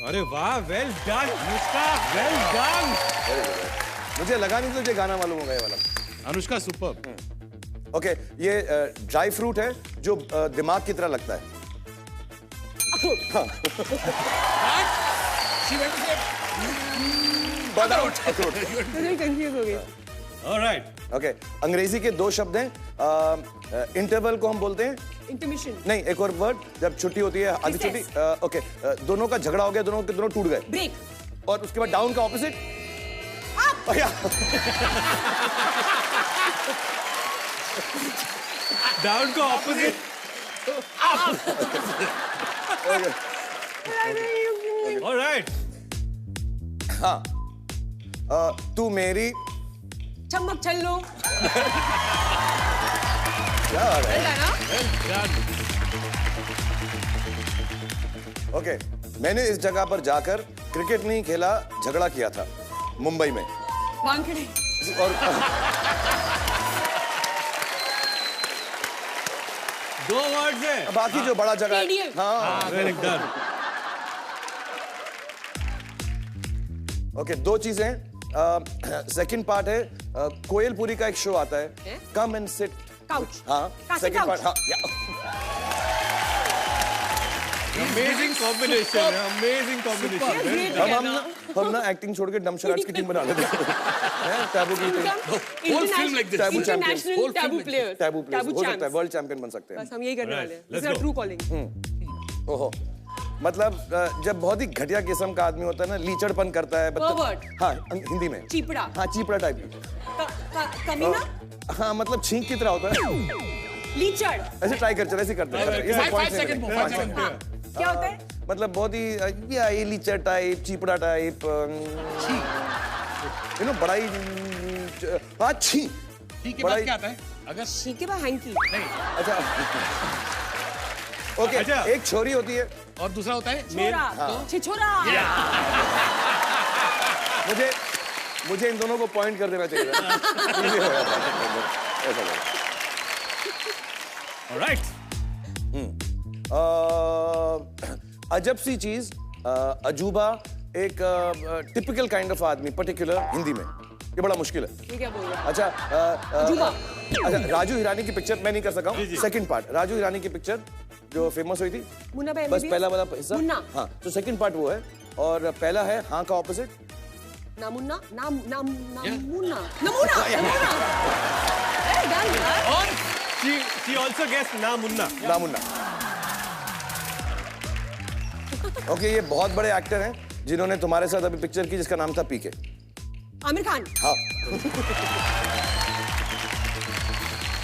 [SPEAKER 2] अरे वाह well done Anushka well done
[SPEAKER 7] मुझे लगा नहीं तुझे गाना मालूम होगा ये वाला।
[SPEAKER 1] अनुष्का सुपर
[SPEAKER 7] ओके ये ड्राई फ्रूट है जो दिमाग की तरह लगता है। बादाम अखरोट।
[SPEAKER 6] मुझे कंफ्यूज हो गई
[SPEAKER 2] ऑलराइट
[SPEAKER 7] ओके अंग्रेजी के 2 शब्द हैं इंटरवल को हम बोलते हैं
[SPEAKER 6] इंटरमिशन
[SPEAKER 7] नहीं एक और वर्ड जब छुट्टी होती है आधी छुट्टी ओके दोनों का झगड़ा हो गया दोनों के दोनों टूट गए
[SPEAKER 6] ब्रेक
[SPEAKER 7] और उसके बाद डाउन का ऑपोजिट
[SPEAKER 2] डाउन को ऑपोजिट ऑलराइट
[SPEAKER 7] हाँ तू मेरी
[SPEAKER 6] चम्मक छल्लो
[SPEAKER 7] क्या बात है
[SPEAKER 6] है ना
[SPEAKER 7] ओके मैंने इस जगह पर जाकर क्रिकेट नहीं खेला झगड़ा किया था मुंबई में
[SPEAKER 6] वानखेड़े
[SPEAKER 7] और
[SPEAKER 2] 2 वर्ड्स है
[SPEAKER 7] बाकी जो बड़ा जगह है
[SPEAKER 6] Stadium.
[SPEAKER 7] हाँ
[SPEAKER 2] वेल डन
[SPEAKER 7] ओके 2 चीजें सेकंड पार्ट है कोयलपुरी का एक शो आता है
[SPEAKER 6] हैं?
[SPEAKER 7] कम एंड सिट
[SPEAKER 6] काउच
[SPEAKER 7] हाँ
[SPEAKER 6] काशी
[SPEAKER 7] सेकंड
[SPEAKER 6] couch.
[SPEAKER 7] पार्ट हाँ
[SPEAKER 2] अमेजिंग कॉम्बिनेशन है, अमेजिंग कॉम्बिनेशन।
[SPEAKER 7] हम ना एक्टिंग छोड़ के डम शराड्स की टीम बना लेते हैं। टैबू की team,
[SPEAKER 1] Whole film like this.
[SPEAKER 7] Taboo
[SPEAKER 6] international
[SPEAKER 7] champion,
[SPEAKER 6] taboo player,
[SPEAKER 7] taboo player हो सकता है, वर्ल्ड चैंपियन बन सकते हैं।
[SPEAKER 6] बस हम यही करने वाले हैं।
[SPEAKER 2] let's
[SPEAKER 6] this is
[SPEAKER 2] go.
[SPEAKER 6] True calling.
[SPEAKER 7] ओहो, मतलब जब बहुत ही घटिया किस्म का आदमी होता है ना, लीचड़पन करता है,
[SPEAKER 6] Pervert.
[SPEAKER 7] हाँ हिंदी में
[SPEAKER 6] चीपड़ा,
[SPEAKER 7] हाँ चीपड़ा टाइप,
[SPEAKER 6] कमीना,
[SPEAKER 7] हाँ मतलब छींक की तरह होता है।
[SPEAKER 6] लीचड़,
[SPEAKER 7] ऐसे ट्राई कर, चल ऐसे करते हैं। ये सब
[SPEAKER 1] 5
[SPEAKER 7] points
[SPEAKER 1] सेकंड
[SPEAKER 7] हैं।
[SPEAKER 1] वो, 5 सेकंड।
[SPEAKER 6] क्या होता है?
[SPEAKER 7] मतलब बहुत ही ये लीचड़ टाइप, चीपड़ा टाइप, यू नो बड़ा ही हाँ छी।
[SPEAKER 1] ठीक है,
[SPEAKER 7] बड़ा
[SPEAKER 1] बात
[SPEAKER 7] ही-
[SPEAKER 1] क्या आता है? अगर
[SPEAKER 6] ठीक है, हैंकी।
[SPEAKER 1] नहीं,
[SPEAKER 7] अच्छा ओके,
[SPEAKER 2] अच्छा।
[SPEAKER 7] एक छोरी होती है,
[SPEAKER 1] और दूसरा होता है
[SPEAKER 6] छोरा, छिछोरा।
[SPEAKER 7] मुझे इन दोनों को पॉइंट कर देना चाहिए था। Easy हो जाता है। ऐसा करो।
[SPEAKER 1] ऑलराइट।
[SPEAKER 7] अजब सी चीज, अजूबा, एक टिपिकल काइंड ऑफ आदमी, पर्टिकुलर हिंदी में ये बड़ा मुश्किल है।
[SPEAKER 6] ये क्या बोल रहा है?
[SPEAKER 7] अच्छा
[SPEAKER 6] अजूबा।
[SPEAKER 7] अच्छा, राजू हिरानी की पिक्चर मैं नहीं कर सका हूँ। सेकंड पार्ट राजू हिरानी की पिक्चर जो फेमस हुई थी,
[SPEAKER 6] मुन्ना भाई
[SPEAKER 7] बस
[SPEAKER 6] MBBS?
[SPEAKER 7] पहला वाला हिस्सा,
[SPEAKER 6] मुन्ना।
[SPEAKER 7] हाँ तो सेकंड पार्ट वो है, और पहला है हाँ का ऑपोजिट,
[SPEAKER 6] नामुन्ना, नमूना, नमूना। ए, डन यार।
[SPEAKER 1] और
[SPEAKER 2] she also guessed ना मुन्ना।
[SPEAKER 7] ना मुन्ना। ओके, ये बहुत बड़े एक्टर हैं जिन्होंने तुम्हारे साथ अभी पिक्चर की जिसका नाम था पीके।
[SPEAKER 6] आमिर खान।
[SPEAKER 7] हाँ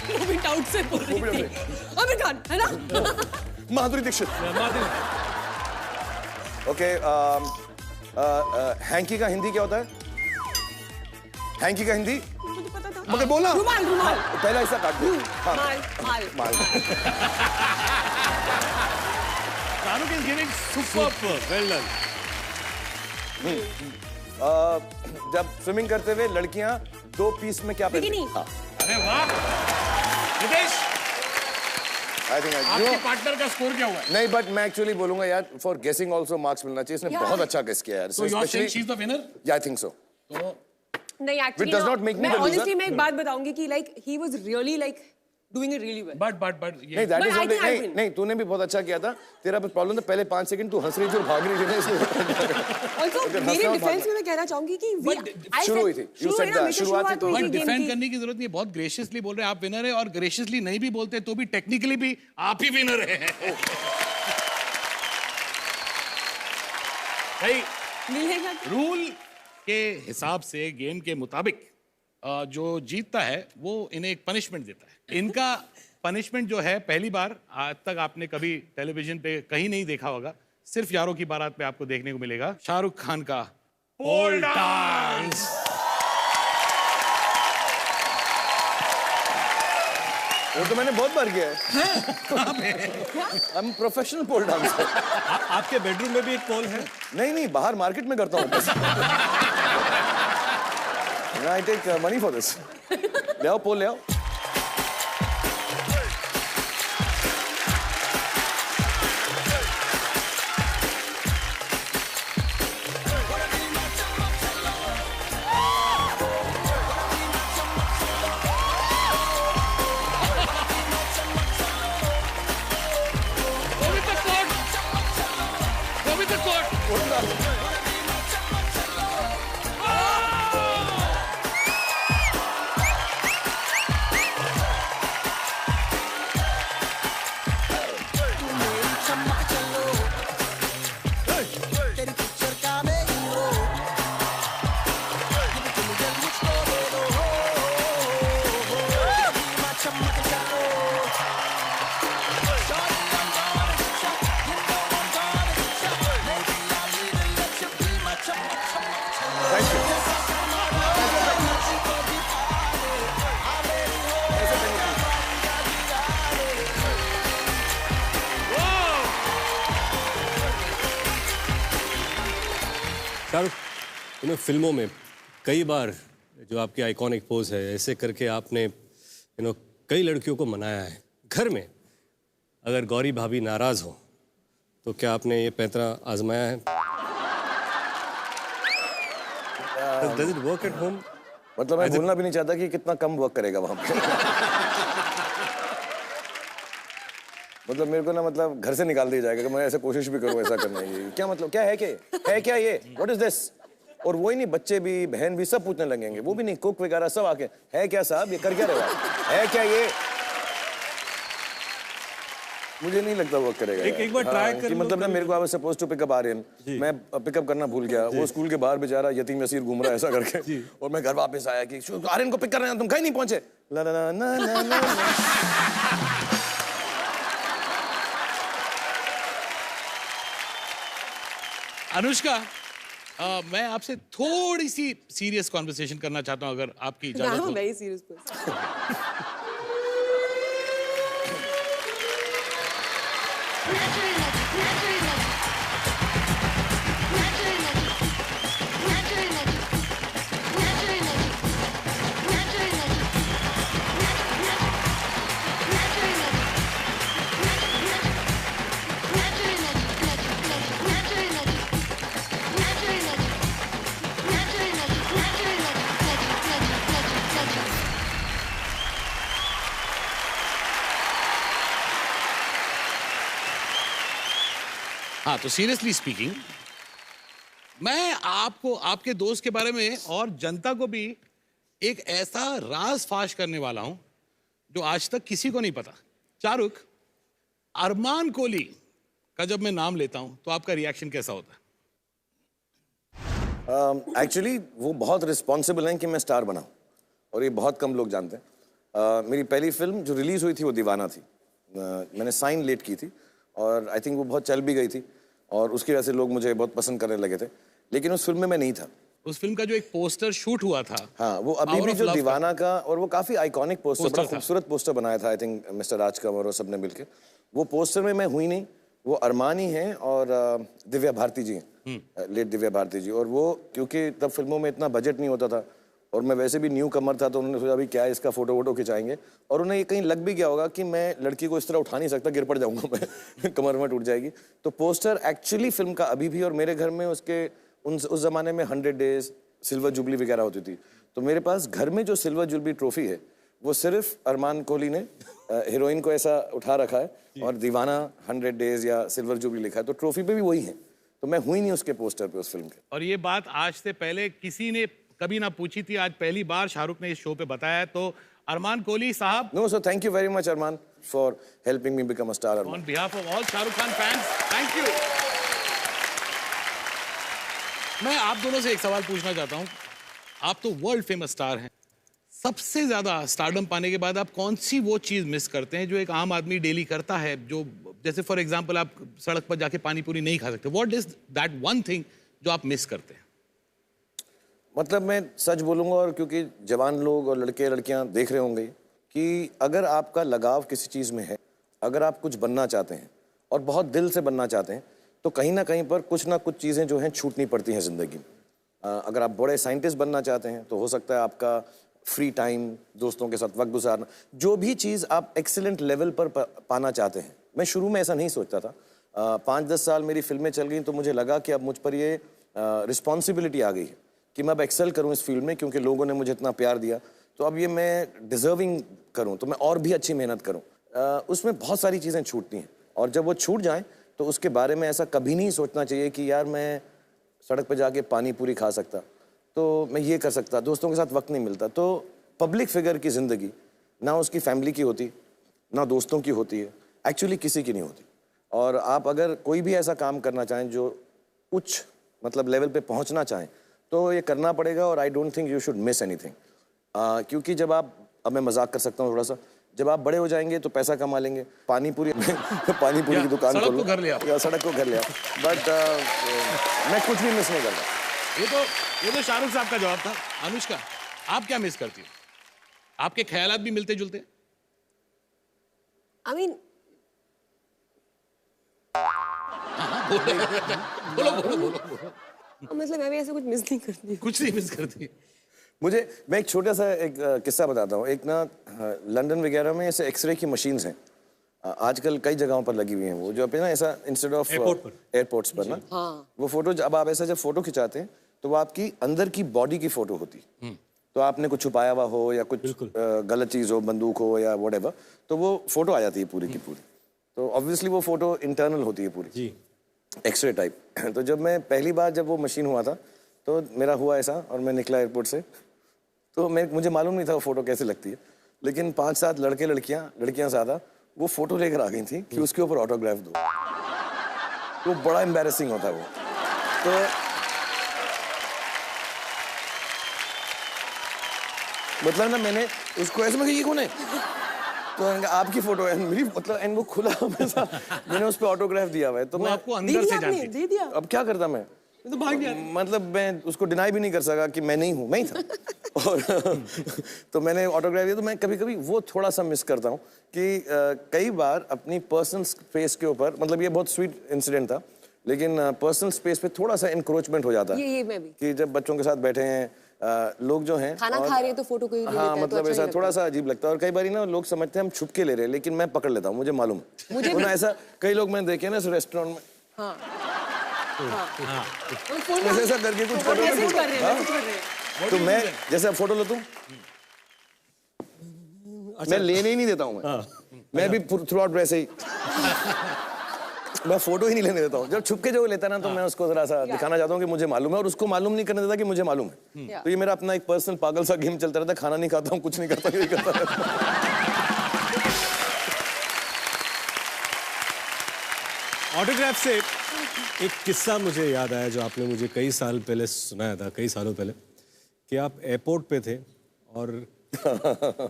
[SPEAKER 6] वो भी डाउट से बोल रही थी। आमिर खान है ना?
[SPEAKER 7] माधुरी दीक्षित। ओके, हैंकी का हिंदी क्या होता है? हैंकी का हिंदी
[SPEAKER 6] मुझे पता था।
[SPEAKER 7] मगर बोला।
[SPEAKER 6] रुमाल, रुमाल।
[SPEAKER 7] पहला हिस्सा काट दो। हाँ,
[SPEAKER 6] माल, माल।
[SPEAKER 1] Shahrukh is giving super.
[SPEAKER 2] Well done.
[SPEAKER 7] जब स्विमिंग करते हुए लड़कियां 2 पीस में क्या पहनती
[SPEAKER 6] बिकिनी।
[SPEAKER 7] हैं? हाँ,
[SPEAKER 1] अरे वाह नितेश,
[SPEAKER 7] आई थिंक
[SPEAKER 1] आपके पार्टनर का स्कोर क्या हुआ है?
[SPEAKER 7] नहीं, बट मैं एक्चुअली बोलूंगा यार, फॉर गेसिंग आल्सो मार्क्स मिलना चाहिए। इसने
[SPEAKER 6] Yeah.
[SPEAKER 7] बहुत अच्छा गेस किया यार।
[SPEAKER 1] So you are saying she is the winner?
[SPEAKER 7] या आई थिंक सो।
[SPEAKER 1] तो
[SPEAKER 6] नहीं actually
[SPEAKER 7] does not make me
[SPEAKER 6] मैं
[SPEAKER 7] the loser.
[SPEAKER 6] ऑनेस्टली मैं एक बात बताऊंगी कि like he was really like doing it really well.
[SPEAKER 1] But
[SPEAKER 7] नहीं,
[SPEAKER 1] ये
[SPEAKER 7] that
[SPEAKER 6] But
[SPEAKER 7] is
[SPEAKER 6] I
[SPEAKER 7] only
[SPEAKER 6] think I
[SPEAKER 7] नहीं
[SPEAKER 6] win.
[SPEAKER 7] नहीं, तूने भी बहुत अच्छा किया था। तेरा बस प्रॉब्लम था, पहले 5 सेकंड तू हंस रही थी और भाग रही थी ना, इसलिए
[SPEAKER 6] आल्सो
[SPEAKER 7] अगर
[SPEAKER 6] मेरे
[SPEAKER 7] हंसना और
[SPEAKER 6] डिफेंस
[SPEAKER 7] भागना।
[SPEAKER 6] में मैं कहना चाहूंगी कि
[SPEAKER 7] शुरू हुई थी। You said that. शुरुआत ही तो
[SPEAKER 1] बट
[SPEAKER 7] हुई।
[SPEAKER 1] डिफेंड करने की जरूरत नहीं है, बहुत ग्रेशियसली बोल रहे हैं आप विनर है, और ग्रेशियसली नहीं भी बोलते तो भी टेक्निकली भी आप ही विनर है। भाई
[SPEAKER 6] मिलेगा।
[SPEAKER 1] रूल के हिसाब से, गेम के मुताबिक जो जीतता है वो इन्हें एक पनिशमेंट देता है। इनका पनिशमेंट जो है, पहली बार आज तक आपने कभी टेलीविजन पे कहीं नहीं देखा होगा, सिर्फ यारों की बारात पे आपको देखने को मिलेगा, शाहरुख खान का पोल डांस।
[SPEAKER 7] वो तो मैंने बहुत बार किया है। I'm professional pole dancer.
[SPEAKER 2] आपके बेडरूम में भी एक पोल है?
[SPEAKER 7] नहीं, बाहर मार्केट में करता हूँ। I take money for this. ले आओ पोल, ले आओ। Thank you.
[SPEAKER 2] शाहरुख, फिल्मों में कई बार जो आपकी आइकॉनिक पोज है, ऐसे करके आपने कई लड़कियों को मनाया है। घर में अगर गौरी भाभी नाराज हो तो क्या आपने ये पैंतरा आजमाया है? Does it work at home?
[SPEAKER 7] मतलब मैं बोलना भी नहीं चाहता कि कितना कम वर्क करेगा वहां पे। मतलब मेरे को ना मतलब घर से निकाल दिया जाएगा कि मैं ऐसे कोशिश भी करूँ ऐसा करने की। क्या मतलब क्या है क्या ये व्हाट इज दिस? और वही नहीं, बच्चे भी बहन भी सब पूछने लगेंगे, वो भी नहीं, कुक वगैरह सब आके है क्या साहब, ये कर क्या रहा है क्या ये? मुझे नहीं लगता वो करेगा।
[SPEAKER 2] एक बार ट्राई कर
[SPEAKER 7] कि मतलब ना मेरे को I suppose to pick up Aryan, मैं पिकअप करना भूल गया, वो स्कूल के बाहर बेचारा यतीम यसीर घूम रहा है ऐसा करके, और मैं घर वापस आया कि आर्यन को पिक कर रहे हैं, तुम कहीं नहीं पहुंचे। ला ला ला ना ना ना
[SPEAKER 1] अनुष्का, मैं आपसे थोड़ी सी सीरियस कॉन्वर्सेशन करना चाहता हूं, अगर आपकी इजाजत हो।
[SPEAKER 6] वेरी सीरियस
[SPEAKER 1] हाँ, तो सीरियसली स्पीकिंग, मैं आपको आपके दोस्त के बारे में और जनता को भी एक ऐसा राज फाश करने वाला हूं जो आज तक किसी को नहीं पता। शाहरुख, अरमान कोहली का जब मैं नाम लेता हूं तो आपका रिएक्शन कैसा होता है?
[SPEAKER 7] एक्चुअली वो बहुत रिस्पॉन्सिबल हैं कि मैं स्टार बनाऊं, और ये बहुत कम लोग जानते हैं। मेरी पहली फिल्म जो रिलीज हुई थी वो दीवाना थी। मैंने साइन लेट की थी और आई थिंक वो बहुत चल भी गई थी, और उसकी वजह से लोग मुझे बहुत पसंद करने लगे थे, लेकिन उस फिल्म में मैं नहीं था।
[SPEAKER 1] उस फिल्म का जो एक पोस्टर शूट हुआ था,
[SPEAKER 7] हाँ, वो अभी
[SPEAKER 1] Power
[SPEAKER 7] भी
[SPEAKER 1] of
[SPEAKER 7] जो
[SPEAKER 1] Love
[SPEAKER 7] दीवाना का, और वो काफी आइकॉनिक पोस्टर, बड़ा
[SPEAKER 1] था।
[SPEAKER 7] खूबसूरत पोस्टर बनाया था आई थिंक मिस्टर राजकमर और सबने मिलके। वो पोस्टर में मैं हुई नहीं, वो अरमान ही हैं और दिव्या भारती जी हैं, लेट दिव्या भारती जी। और वो क्योंकि तब फिल्मों में इतना बजट नहीं होता था, और मैं वैसे भी न्यू कमर था, तो उन्होंने सोचा अभी क्या है, इसका फोटो वोटो खिंचाएंगे, और उन्हें ये कहीं लग भी गया होगा कि मैं लड़की को इस तरह उठा नहीं सकता, गिर पड़ जाऊंगा मैं कमर में टूट जाएगी। तो पोस्टर एक्चुअली फिल्म का अभी भी, और मेरे घर में उसके उस जमाने में 100 डेज सिल्वर जुबली वगैरह होती थी, तो मेरे पास घर में जो सिल्वर जुबली ट्रॉफी है वो सिर्फ अरमान कोहली ने हीरोइन को ऐसा उठा रखा है, और दीवाना 100 डेज या सिल्वर जुबली लिखा है, तो ट्रॉफी पे भी वही है। तो मैं हुई नहीं उसके पोस्टर पे उस फिल्म के।
[SPEAKER 1] और ये बात आज से पहले किसी ने कभी ना पूछी थी, आज पहली बार शाहरुख ने इस शो पे बताया है। तो अरमान कोहली साहब,
[SPEAKER 7] no sir, thank you very much Armaan for helping me become a star.
[SPEAKER 1] On behalf of all Shahrukh Khan fans, thank you. मैं आप दोनों से एक सवाल पूछना चाहता हूं। आप तो वर्ल्ड फेमस स्टार हैं, सबसे ज्यादा स्टारडम पाने के बाद आप कौन सी वो चीज मिस करते हैं जो एक आम आदमी डेली करता है? जो जैसे फॉर एग्जांपल आप सड़क पर जाके पानी पूरी नहीं खा सकते, what is that one thing जो आप मिस करते हैं?
[SPEAKER 7] मतलब मैं सच बोलूंगा, और क्योंकि जवान लोग और लड़के लड़कियां देख रहे होंगे, कि अगर आपका लगाव किसी चीज़ में है, अगर आप कुछ बनना चाहते हैं और बहुत दिल से बनना चाहते हैं, तो कहीं ना कहीं पर कुछ ना कुछ चीज़ें जो हैं छूटनी पड़ती हैं ज़िंदगी में। अगर आप बड़े साइंटिस्ट बनना चाहते हैं तो हो सकता है आपका फ्री टाइम, दोस्तों के साथ वक्त गुजारना, जो भी चीज़ आप एक्सीलेंट लेवल पर पाना चाहते हैं। मैं शुरू में ऐसा नहीं सोचता था। 5-10 साल मेरी फिल्में चल गई तो मुझे लगा कि अब मुझ पर ये रिस्पॉन्सिबिलिटी आ गई है कि मैं अब एक्सेल करूं इस फील्ड में, क्योंकि लोगों ने मुझे इतना प्यार दिया, तो अब ये मैं डिजर्विंग करूं, तो मैं और भी अच्छी मेहनत करूं। उसमें बहुत सारी चीज़ें छूटती हैं, और जब वो छूट जाएं तो उसके बारे में ऐसा कभी नहीं सोचना चाहिए कि यार मैं सड़क पे जाके पानी पूरी खा सकता, तो मैं ये कर सकता, दोस्तों के साथ वक्त नहीं मिलता। तो पब्लिक फिगर की ज़िंदगी ना उसकी फैमिली की होती, ना दोस्तों की होती है, एक्चुअली किसी की नहीं होती। और आप अगर कोई भी ऐसा काम करना चाहें जो उच्च मतलब लेवल पे पहुंचना चाहें, तो ये करना पड़ेगा, और I don't think you should miss anything. क्योंकि जब आप, अब मैं मजाक कर सकता हूँ थोड़ा सा, जब आप बड़े हो जाएंगे तो पैसा कमा लेंगे, पानी पूरी की दुकान खोल लो, या सड़क को घर ले आओ, बट मैं कुछ भी मिस नहीं करता।
[SPEAKER 1] ये तो शाहरुख साहब का जवाब था। अनुष्का, आप क्या मिस करती हो? आपके ख्यालात भी मिलते जुलते?
[SPEAKER 6] आई मीन,
[SPEAKER 1] बोलो।
[SPEAKER 6] मतलब मैं भी ऐसा कुछ मिस नहीं करती।
[SPEAKER 1] कुछ नहीं मिस करती?
[SPEAKER 7] मैं एक छोटा सा एक किस्सा बताता हूँ। एक ना लंदन वगैरह में ऐसे एक्सरे की मशीन्स हैं, आजकल कई जगहों पर लगी हुई हैं, वो जो पे ना ऐसा इंस्टेड ऑफ एयरपोर्ट्स पर ना, वो फोटो, अब आप ऐसा जब फोटो खिंचाते हैं तो वो आपकी अंदर की बॉडी की फोटो होती है। तो आपने कुछ छुपाया हुआ हो या कुछ गलत चीज हो, बंदूक हो या व्हाटएवर, तो वो फोटो आ जाती है पूरी की पूरी। तो ऑब्वियसली वो फोटो इंटरनल होती है पूरी
[SPEAKER 2] जी।
[SPEAKER 7] X ray type. तो जब मैं पहली बार जब वो मशीन हुआ था तो मेरा हुआ ऐसा और मैं निकला एयरपोर्ट से, तो मुझे मालूम नहीं था वो फोटो कैसे लगती है, लेकिन 5-7 लड़कियां ज़्यादा वो फोटो लेकर आ गई थी कि उसके ऊपर ऑटोग्राफ दो। तो बड़ा एम्बैरेसिंग होता है वो। तो मतलब ना मैंने उसको ऐसे में ये कौन है, तो आपकी फोटो है मेरी, मतलब एंड वो खुला हमेशा मैंने उस पर ऑटोग्राफ दिया हुआ है। तो मैं
[SPEAKER 1] आपको अंदर से जानती
[SPEAKER 6] दे दिया।
[SPEAKER 7] अब क्या करता मैं,
[SPEAKER 6] तो भाग गया।
[SPEAKER 7] मतलब मैं उसको डिनाई भी नहीं कर सका कि मैं नहीं हूँ, मैं ही था। और तो मैंने ऑटोग्राफ दिया। तो मैं कभी कभी वो थोड़ा सा मिस करता हूँ कि कई बार अपनी पर्सनल स्पेस के ऊपर, मतलब ये बहुत स्वीट इंसिडेंट था, लेकिन पर्सनल स्पेस पे थोड़ा सा इंक्रोचमेंट हो जाता है।
[SPEAKER 6] ये मैं भी।
[SPEAKER 7] कि जब बच्चों के साथ बैठे हैं लोग जो हैं
[SPEAKER 6] खाना खा रहे हैं तो फोटो कोई ले लेता
[SPEAKER 7] हाँ
[SPEAKER 6] है, तो
[SPEAKER 7] मतलब
[SPEAKER 6] अच्छा
[SPEAKER 7] ऐसा
[SPEAKER 6] नहीं
[SPEAKER 7] थोड़ा
[SPEAKER 6] लगता।
[SPEAKER 7] सा अजीब लगता है। और कई बार ना लोग समझते हैं हम छुप के ले रहे हैं, लेकिन मैं पकड़ लेता हूँ, मुझे मालूम है।
[SPEAKER 6] मुझे
[SPEAKER 7] तो
[SPEAKER 6] भी।
[SPEAKER 7] ना ऐसा कई लोग मैंने देखे ना रेस्टोरेंट में
[SPEAKER 6] हाँ।
[SPEAKER 7] ऐसे ऐसा करके कुछ फोटो
[SPEAKER 6] मैसेज कर रहे हैं, मैसेज कर रहे हैं।
[SPEAKER 7] तो मैं जैसे अब फोटो लो तुम, मैं लेने ही नहीं देता हूँ। मैं भी थ्रू आउट वैसे ही मैं फोटो ही नहीं लेने देता हूँ। जब छुप के जो लेता है ना, तो मैं उसको जरा सा दिखाना चाहता हूँ कि मुझे मालूम है, और उसको मालूम नहीं करने देता कि मुझे मालूम है। तो ये मेरा अपना एक पर्सनल पागल सा गेम चलता रहता है। खाना नहीं खाता हूँ, कुछ नहीं करता, यही करता रहता हूँ।
[SPEAKER 2] ऑटोग्राफ से एक किस्सा मुझे याद आया जो आपने मुझे कई साल पहले सुनाया था, कई सालों पहले, कि आप एयरपोर्ट पे थे और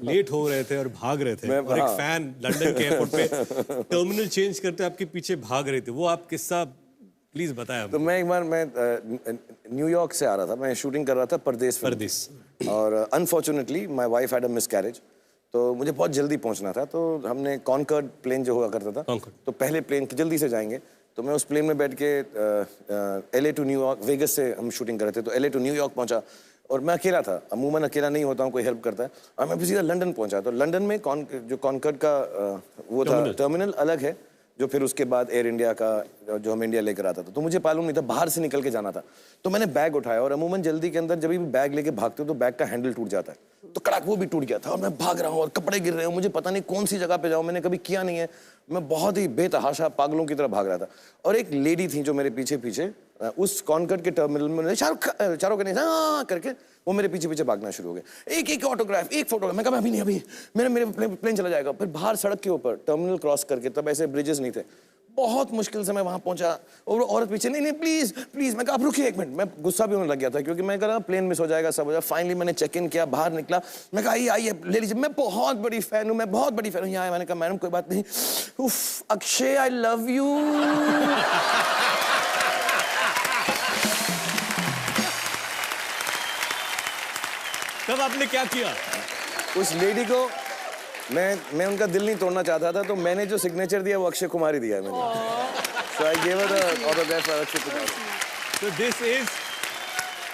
[SPEAKER 2] लेट हो रहे थे और भाग रहे थे, और एक फैन लंदन के एयरपोर्ट पे टर्मिनल चेंज करते आपके पीछे भाग रहे थे। वो आप किस्सा प्लीज बताएं।
[SPEAKER 7] तो मैं एक बार मैं न्यूयॉर्क से आ रहा था, मैं शूटिंग कर रहा था परदेस फिल्म। और unfortunately my wife had a miscarriage, तो मुझे बहुत जल्दी पहुंचना था। तो हमने कॉन्कॉर्ड प्लेन जो हुआ करता था, तो पहले प्लेन की जल्दी से जाएंगे, तो मैं उस प्लेन में बैठ के LA टू न्यूयॉर्क, वेगस से हम शूटिंग कर रहे थे, तो LA टू न्यूयॉर्क पहुंचा और मैं अकेला था। अमूमन अकेला नहीं होता हूँ, कोई हेल्प करता है। और मैं सीधा लंदन पहुंचा। तो लंदन में जो कॉन्कॉर्ड का वो था टर्मिनल अलग है, जो फिर उसके बाद एयर इंडिया का जो हम इंडिया लेकर आता था। तो मुझे मालूम नहीं था, बाहर से निकल के जाना था। तो मैंने बैग उठाया, और अमूमन जल्दी के अंदर जब भी बैग लेके भागते हो तो बैग का हैंडल टूट जाता है। तो कड़ाक वो भी टूट गया था, और मैं भाग रहा हूँ और कपड़े गिर रहे हैं, मुझे पता नहीं कौन सी जगह पे जाऊँ, मैंने कभी किया नहीं है। मैं बहुत ही बेतहाशा पागलों की तरह भाग रहा था। और एक लेडी थी जो मेरे पीछे पीछे उस कॉन्कॉर्ड के टर्मिनल में चारों के हाँ करके वो मेरे पीछे पीछे भागना शुरू हो गया। एक ऑटोग्राफ, एक फोटो। मैं कहा अभी नहीं, अभी मेरे प्लेन चला जाएगा। फिर बाहर सड़क के ऊपर टर्मिनल क्रॉस करके, तब ऐसे ब्रिजेस नहीं थे, बहुत मुश्किल से मैं वहां पहुंचा। और वो औरत पीछे, नहीं प्लीज प्लीज। मैं कहा आप रुकिए एक मिनट। मैं गुस्सा भी होने लग गया था, क्योंकि मैं कहा प्लेन मिस हो जाएगा, सब हो जाएगा। फाइनली मैंने चेक इन किया, बाहर निकला। मैं कहा आइए ले लीजिए, मैं बहुत बड़ी फैन हूँ, मैं बहुत बड़ी फैन हूँ। यहाँ मैंने कहा मैडम कोई बात नहीं। उफ अक्षय आई लव यू।
[SPEAKER 2] तब आपने क्या किया?
[SPEAKER 7] उस लेडी को मैं उनका दिल नहीं तोड़ना चाहता था, तो मैंने जो सिग्नेचर दिया वो अक्षय कुमार ही दिया है मैंने। So I gave her the autograph for Akshay Kumar.
[SPEAKER 2] So this is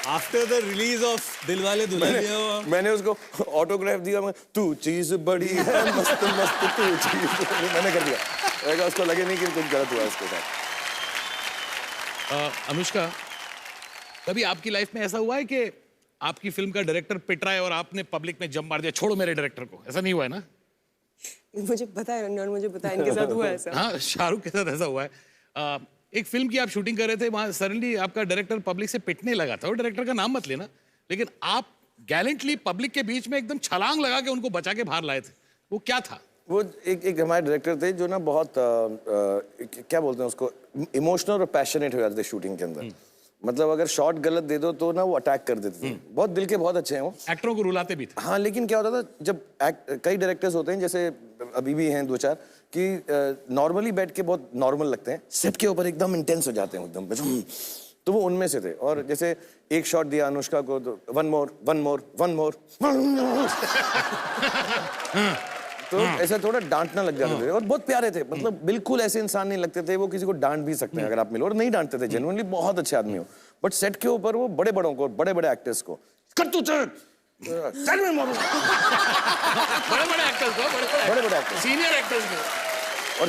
[SPEAKER 2] after the release of Dilwale Dulhania.
[SPEAKER 7] मैंने उसको ऑटोग्राफ दिया, मैं तू चीज बड़ी है मस्त मस्त तू चीज, मैंने कर दिया। उसको लगे नहीं कि कुछ गलत हुआ उसके साथ।
[SPEAKER 1] अनुष्का, कभी आपकी लाइफ में ऐसा हुआ है कि आपकी फिल्म का डायरेक्टर पिट रहा है और आपने पब्लिक में जंप मार दिया, छोड़ो मेरे डायरेक्टर को? ऐसा नहीं हुआ है ना?
[SPEAKER 6] मुझे पता है रंगनाथ, मुझे पता है इनके साथ हुआ है ऐसा।
[SPEAKER 1] हाँ, शाहरुख के साथ ऐसा हुआ है। एक फिल्म की आप शूटिंग कर रहे थे, वहां सडनली आपका डायरेक्टर पब्लिक से पिटने लगा था। और डायरेक्टर का नाम मत लेना, लेकिन आप गैलेंटली पब्लिक के बीच में एकदम छलांग लगा के उनको बचा के बाहर लाए थे। वो क्या था?
[SPEAKER 7] वो एक हमारे डायरेक्टर थे जो ना बहुत क्या बोलते हैं उसको, इमोशनल और पैशनेट हो जाते थे शूटिंग के अंदर। मतलब अगर शॉट गलत दे दो तो ना वो अटैक कर देते थे। बहुत दिल के बहुत अच्छे हैं वो,
[SPEAKER 1] एक्टरों को रुलाते भी थे।
[SPEAKER 7] हाँ, लेकिन क्या होता था जब कई डायरेक्टर्स होते हैं, जैसे अभी भी हैं 2-4, कि नॉर्मली बैठ के बहुत नॉर्मल लगते हैं, सेट के ऊपर एकदम इंटेंस हो जाते हैं एकदम। तो वो उनमें से थे। और जैसे एक शॉट दिया अनुष्का को, तो वन मोर तो ऐसा थोड़ा डांटना लग जाते थे। और बहुत प्यारे थे, मतलब बिल्कुल ऐसे इंसान नहीं लगते थे, वो किसी को डांट भी सकते हैं अगर आप मिलो, और नहीं डांटते थे, जेन्युइनली बहुत अच्छे आदमी हो। बट सेट के ऊपर वो बड़े बड़ों को, बड़े बड़े एक्टर्स को कर तू चल में मारो,
[SPEAKER 1] बड़े एक्टर्स, सीनियर एक्टर्स को।
[SPEAKER 7] और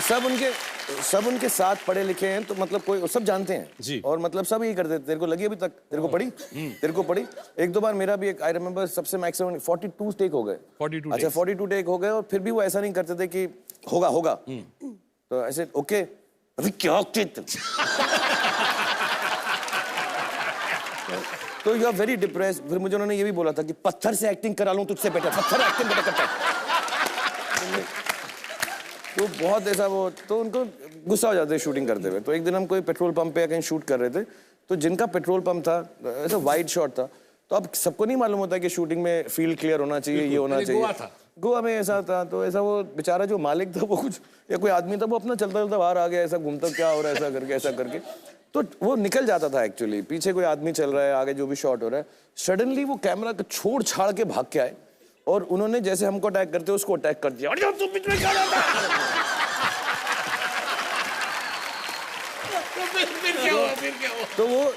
[SPEAKER 7] सब उनके साथ पढ़े लिखे हैं, तो मतलब कोई सब जानते हैं
[SPEAKER 2] जी।
[SPEAKER 7] और मतलब सब यही करते थे। तेरे को लगी अभी तक? तेरे को पड़ी? एक दो बार मेरा भी एक, आई रिमेंबर सबसे मैक्सिमम 42 टेक हो गए।
[SPEAKER 1] 42
[SPEAKER 7] अच्छा 42 टेक हो गए, और फिर भी वो ऐसा नहीं करते थे कि होगा तो ऐसे ओके, अरे क्या एक्टिंग, तो यू आर वेरी डिप्रेस। फिर मुझे उन्होंने ये भी बोला था कि पत्थर से एक्टिंग करा लूं तुझसे बेटर, पत्थर एक्टिंग बेटर करता है। तो बहुत ऐसा वो, तो उनको गुस्सा हो जाते शूटिंग करते हुए। तो एक दिन हम कोई पेट्रोल पंप पे कहीं शूट कर रहे थे, तो जिनका पेट्रोल पंप था ऐसा वाइड शॉट था, तो अब सबको नहीं मालूम होता कि शूटिंग में फील्ड क्लियर होना चाहिए, ये होना चाहिए। गोवा में ऐसा था, तो ऐसा वो बेचारा जो मालिक था वो कुछ, या कोई आदमी था, वो अपना चलता चलता बाहर आ गया, ऐसा घूमता क्या हो रहा है ऐसा करके, तो वो निकल जाता था एक्चुअली। पीछे कोई आदमी चल रहा है, आगे जो भी शॉट हो रहा है, सडनली वो कैमरा को छोड़ छाड़ के भाग के आए और उन्होंने जैसे हमको अटैक करते उसको अटैक कर दिया। अरे तुम बीच में क्या लगा?
[SPEAKER 1] फिर क्या हुआ?
[SPEAKER 7] तो वो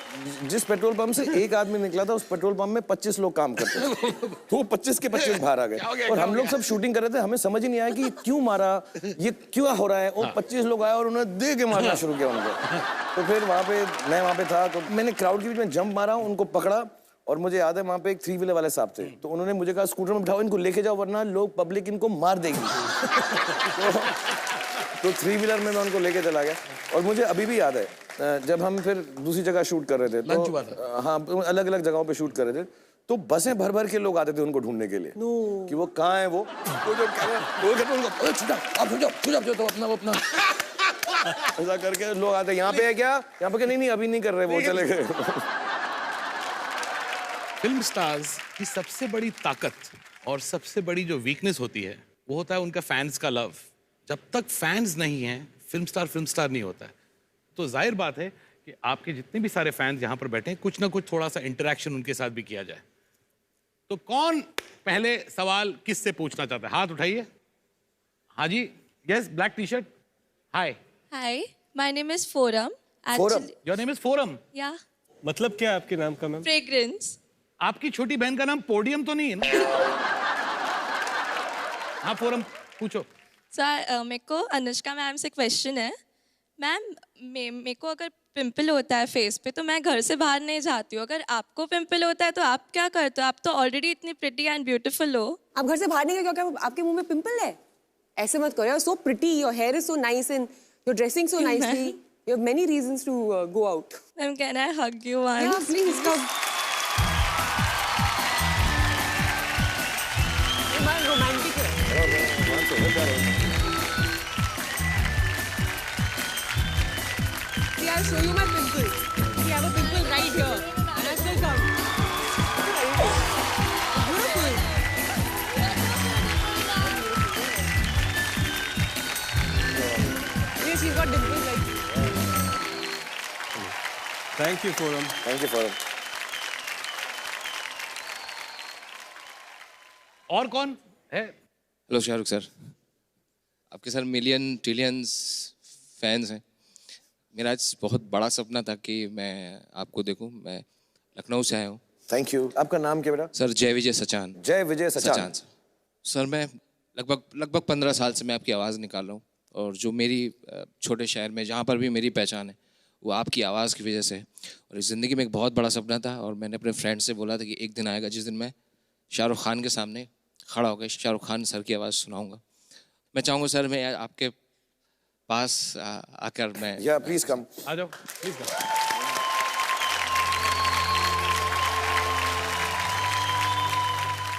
[SPEAKER 7] जिस पेट्रोल पंप से एक आदमी निकला था, उस पेट्रोल पंप में 25 लोग काम करते थे, तो वो 25 के 25 बाहर आ गए। और हम लोग सब शूटिंग कर रहे थे, हमें समझ ही नहीं आया कि क्यों मारा, ये क्यों हो रहा है। और 25 लोग आए और उन्होंने दे के मारना शुरू किया उनको। तो फिर वहाँ पे मैं वहाँ पे था, तो मैंने क्राउड के बीच में जंप मारा, उनको पकड़ा, और मुझे याद है वहाँ पे एक 3 व्हीलर वाले साहब थे, तो उन्होंने मुझे कहा स्कूटर में बिठाओ, इनको लेके जाओ वरना लोग पब्लिक इनको मार देगी। तो 3 व्हीलर में मैं उनको लेके चला गया। और मुझे अभी भी याद है जब हम फिर दूसरी जगह शूट कर रहे थे, तो हाँ अलग अलग जगहों पे शूट कर रहे थे, तो बसें भर भर के लोग आते थे उनको ढूंढने के लिए कि वो कहाँ है। वो तो अपना ऐसा करके लोग आते, यहाँ पे है क्या, यहाँ पे नहीं अभी नहीं कर रहे, वो चले गए।
[SPEAKER 1] फिल्म स्टार्स की सबसे बड़ी ताकत और सबसे बड़ी जो वीकनेस होती है वो होता है उनका फैंस का लव। जब तक फैंस नहीं हैं, फिल्म स्टार नहीं होता है। तो जाहिर बात है कि आपके जितने भी सारे फैंस यहाँ पर बैठे हैं, कुछ ना कुछ थोड़ा सा इंटरेक्शन उनके साथ भी किया जाए। तो कौन पहले सवाल किससे पूछना चाहता है? हाथ उठाइए। हाँ जी, yes, black T shirt. Hi
[SPEAKER 9] hi, my name is Foram.
[SPEAKER 7] Foram,
[SPEAKER 1] your name is Foram?
[SPEAKER 9] Yeah,
[SPEAKER 2] मतलब क्या है आपके नाम का मैम?
[SPEAKER 9] फ्रेग्रेंस।
[SPEAKER 1] आपकी छोटी बहन का नाम पोडियम तो नहीं है ना? हाँ फोरम, पूछो।
[SPEAKER 9] सर मेरे को अनुष्का मैम से क्वेश्चन है। मैम, मेरे को अगर पिंपल होता है फेस पे तो मैं घर से बाहर नहीं जाती हूँ। अगर आपको पिंपल होता है तो आप क्या करते हो? आप तो ऑलरेडी इतनी प्रिटी एंड ब्यूटीफुल हो।
[SPEAKER 6] आप घर से बाहर नहीं गए क्योंकि आपके मुंह में पिंपल है? ऐसे मत करो, so pretty, your hair is so nice and your dressing so nicely, you have many reasons to go out.
[SPEAKER 9] Ma'am, can I hug you once?
[SPEAKER 6] या प्लीज कम। रोमांटिक है। See, I'll show you my pimples. See, I have a pimple right here, and I still come. Beautiful. Yeah, she's got dimples like this.
[SPEAKER 2] Thank you forum.
[SPEAKER 7] Thank you forum.
[SPEAKER 1] और कौन है?
[SPEAKER 10] Hello Shahrukh sir, आपके sir million trillions fans हैं। मेरा आज बहुत बड़ा सपना था कि मैं आपको देखूं। मैं लखनऊ से आया हूँ।
[SPEAKER 7] Thank you. आपका नाम क्या बेटा?
[SPEAKER 10] सर जय विजय सचान।
[SPEAKER 7] जय विजय सचान।
[SPEAKER 10] सर मैं लगभग 15 साल से मैं आपकी आवाज़ निकाल रहा हूँ, और जो मेरी छोटे शहर में जहाँ पर भी मेरी पहचान है वो आपकी आवाज़ की वजह से है। और इस ज़िंदगी में एक बहुत बड़ा सपना था, और मैंने अपने फ्रेंड से बोला था कि एक दिन आएगा जिस दिन मैं शाहरुख खान के सामने खड़ा होकर शाहरुख खान सर की आवाज़ सुनाऊंगा। मैं चाहूँगा सर मैं आपके पास आकर मैं।
[SPEAKER 7] या प्लीज कम।
[SPEAKER 1] आ जाओ, प्लीज कम।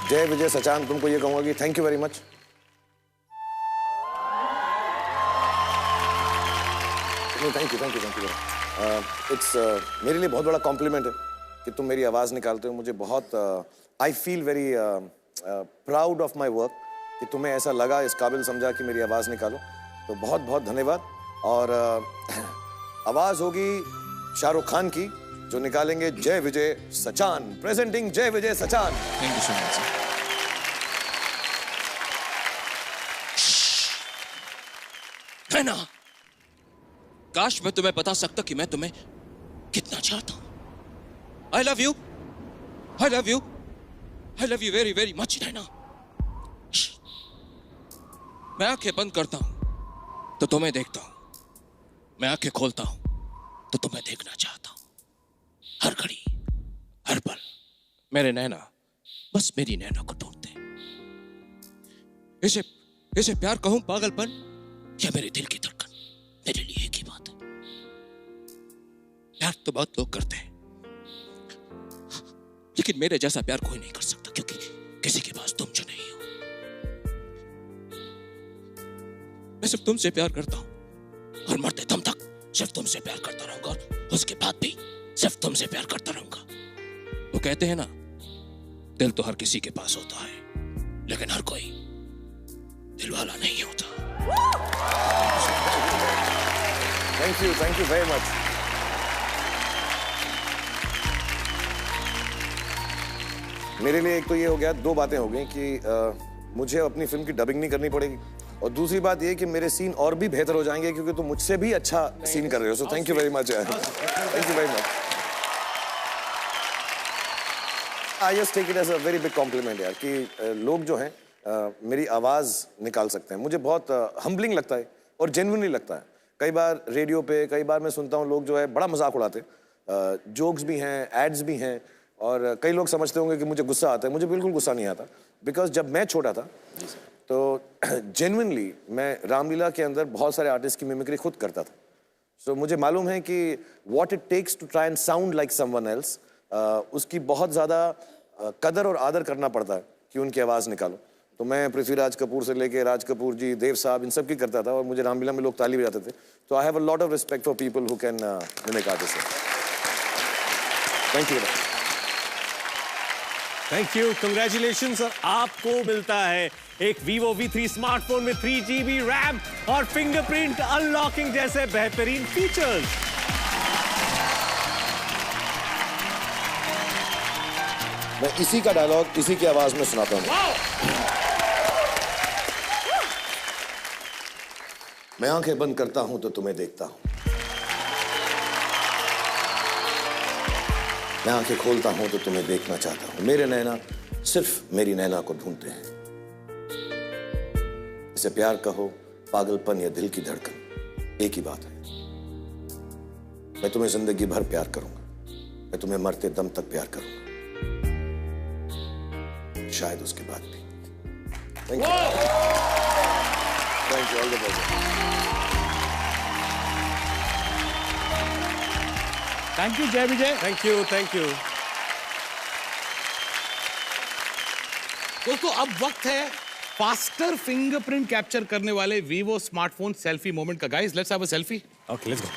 [SPEAKER 7] जय विजय सचान, तुमको ये कहूंगा कि thank you very much. Thank you. It's मेरे लिए बहुत बड़ा कॉम्प्लीमेंट है कि तुम मेरी आवाज़ निकालते हो। मुझे बहुत I feel very proud of my work कि तुम्हें ऐसा लगा, इस काबिल समझा कि मेरी आवाज़ निकालो। तो बहुत बहुत धन्यवाद। और आवाज़ होगी शाहरुख खान की, जो निकालेंगे जय Vijay Sachan. Presenting Jai Vijay Sachan.
[SPEAKER 10] Thank you so much sir. है ना, काश मैं तुम्हें बता सकता कि मैं तुम्हें कितना चाहता हूं। I love you, I love you, I love you very very much Naina. मैं आंखें बंद करता हूं तो तुम्हें देखता हूं, मैं आंखें खोलता हूं तो तुम्हें देखना चाहता हूं। हर घड़ी हर पल मेरे नैना बस मेरी नैना को ढूंढते। इसे प्यार कहूं, पागलपन, या मेरे दिल की धड़कन। मेरे लिए एक ही बात है, प्यार तो बहुत लोग करते हैं, लेकिन मेरे जैसा प्यार कोई नहीं कर सकता, क्योंकि किसी के पास तुम जो नहीं हो। मैं सिर्फ तुमसे प्यार करता हूं और मरते दम तक सिर्फ तुमसे प्यार करता रहूंगा, और उसके बाद भी सिर्फ तुमसे प्यार करता रहूंगा। वो कहते हैं ना, दिल तो हर किसी के पास होता है, लेकिन हर कोई दिल वाला नहीं होता।
[SPEAKER 7] Thank you very much. मेरे लिए एक तो ये हो गया, दो बातें हो गई कि मुझे अपनी फिल्म की डबिंग नहीं करनी पड़ेगी, और दूसरी बात ये कि मेरे सीन और भी बेहतर हो जाएंगे क्योंकि तुम मुझझसे भी अच्छा सीन कर रहे हो। So thank you very much, thank you very much. I just take it as a very big compliment यार, कि लोग जो हैं मेरी आवाज़ निकाल सकते हैं। मुझे बहुत हम्बलिंग लगता है और जेन्युइनली लगता है। कई बार रेडियो पे, कई बार मैं सुनता हूँ लोग जो है बड़ा मजाक उड़ाते हैं, जोक्स भी हैं, एड्स भी हैं, और कई लोग समझते होंगे कि मुझे गुस्सा आता है। मुझे बिल्कुल गुस्सा नहीं आता, बिकॉज जब मैं छोटा था तो जेन्युइनली मैं रामलीला के अंदर बहुत सारे आर्टिस्ट की मिमिक्री खुद करता था। सो मुझे मालूम है कि what it takes to try and sound like someone else, उसकी बहुत ज़्यादा कदर और आदर करना पड़ता है कि उनकी आवाज़ निकालो। तो मैं पृथ्वीराज कपूर से लेके राज कपूर जी, देव साहब, इन सब की करता था, और मुझे रामलीला में लोग ताली बजाते थे। तो I have a lot of respect for people who can mimic artist. Thank you.
[SPEAKER 2] Thank you, congratulations. और आपको मिलता है एक Vivo V3 स्मार्टफोन में 3GB रैम और फिंगरप्रिंट अनलॉकिंग जैसे बेहतरीन फीचर्स।
[SPEAKER 7] मैं इसी का डायलॉग इसी की आवाज में सुनाता हूँ। मैं आंखें बंद करता हूं तो तुम्हें देखता हूं, मैं आंखें खोलता हूं तो तुम्हें देखना चाहता हूं। मेरे नैना सिर्फ मेरी नैना को ढूंढते हैं। इसे प्यार कहो, पागलपन या दिल की धड़कन, एक ही बात है। मैं तुम्हें जिंदगी भर प्यार करूंगा, मैं तुम्हें मरते दम तक प्यार करूंगा, शायद उसके बाद भी। Thank you, thank you, all the best.
[SPEAKER 1] Thank you Jai Vijay.
[SPEAKER 2] Thank you, thank you.
[SPEAKER 1] दोस्तों अब वक्त है फास्टर फिंगरप्रिंट कैप्चर करने वाले Vivo स्मार्टफोन सेल्फी मोमेंट का। Guys let's have a selfie.
[SPEAKER 2] Okay, let's go.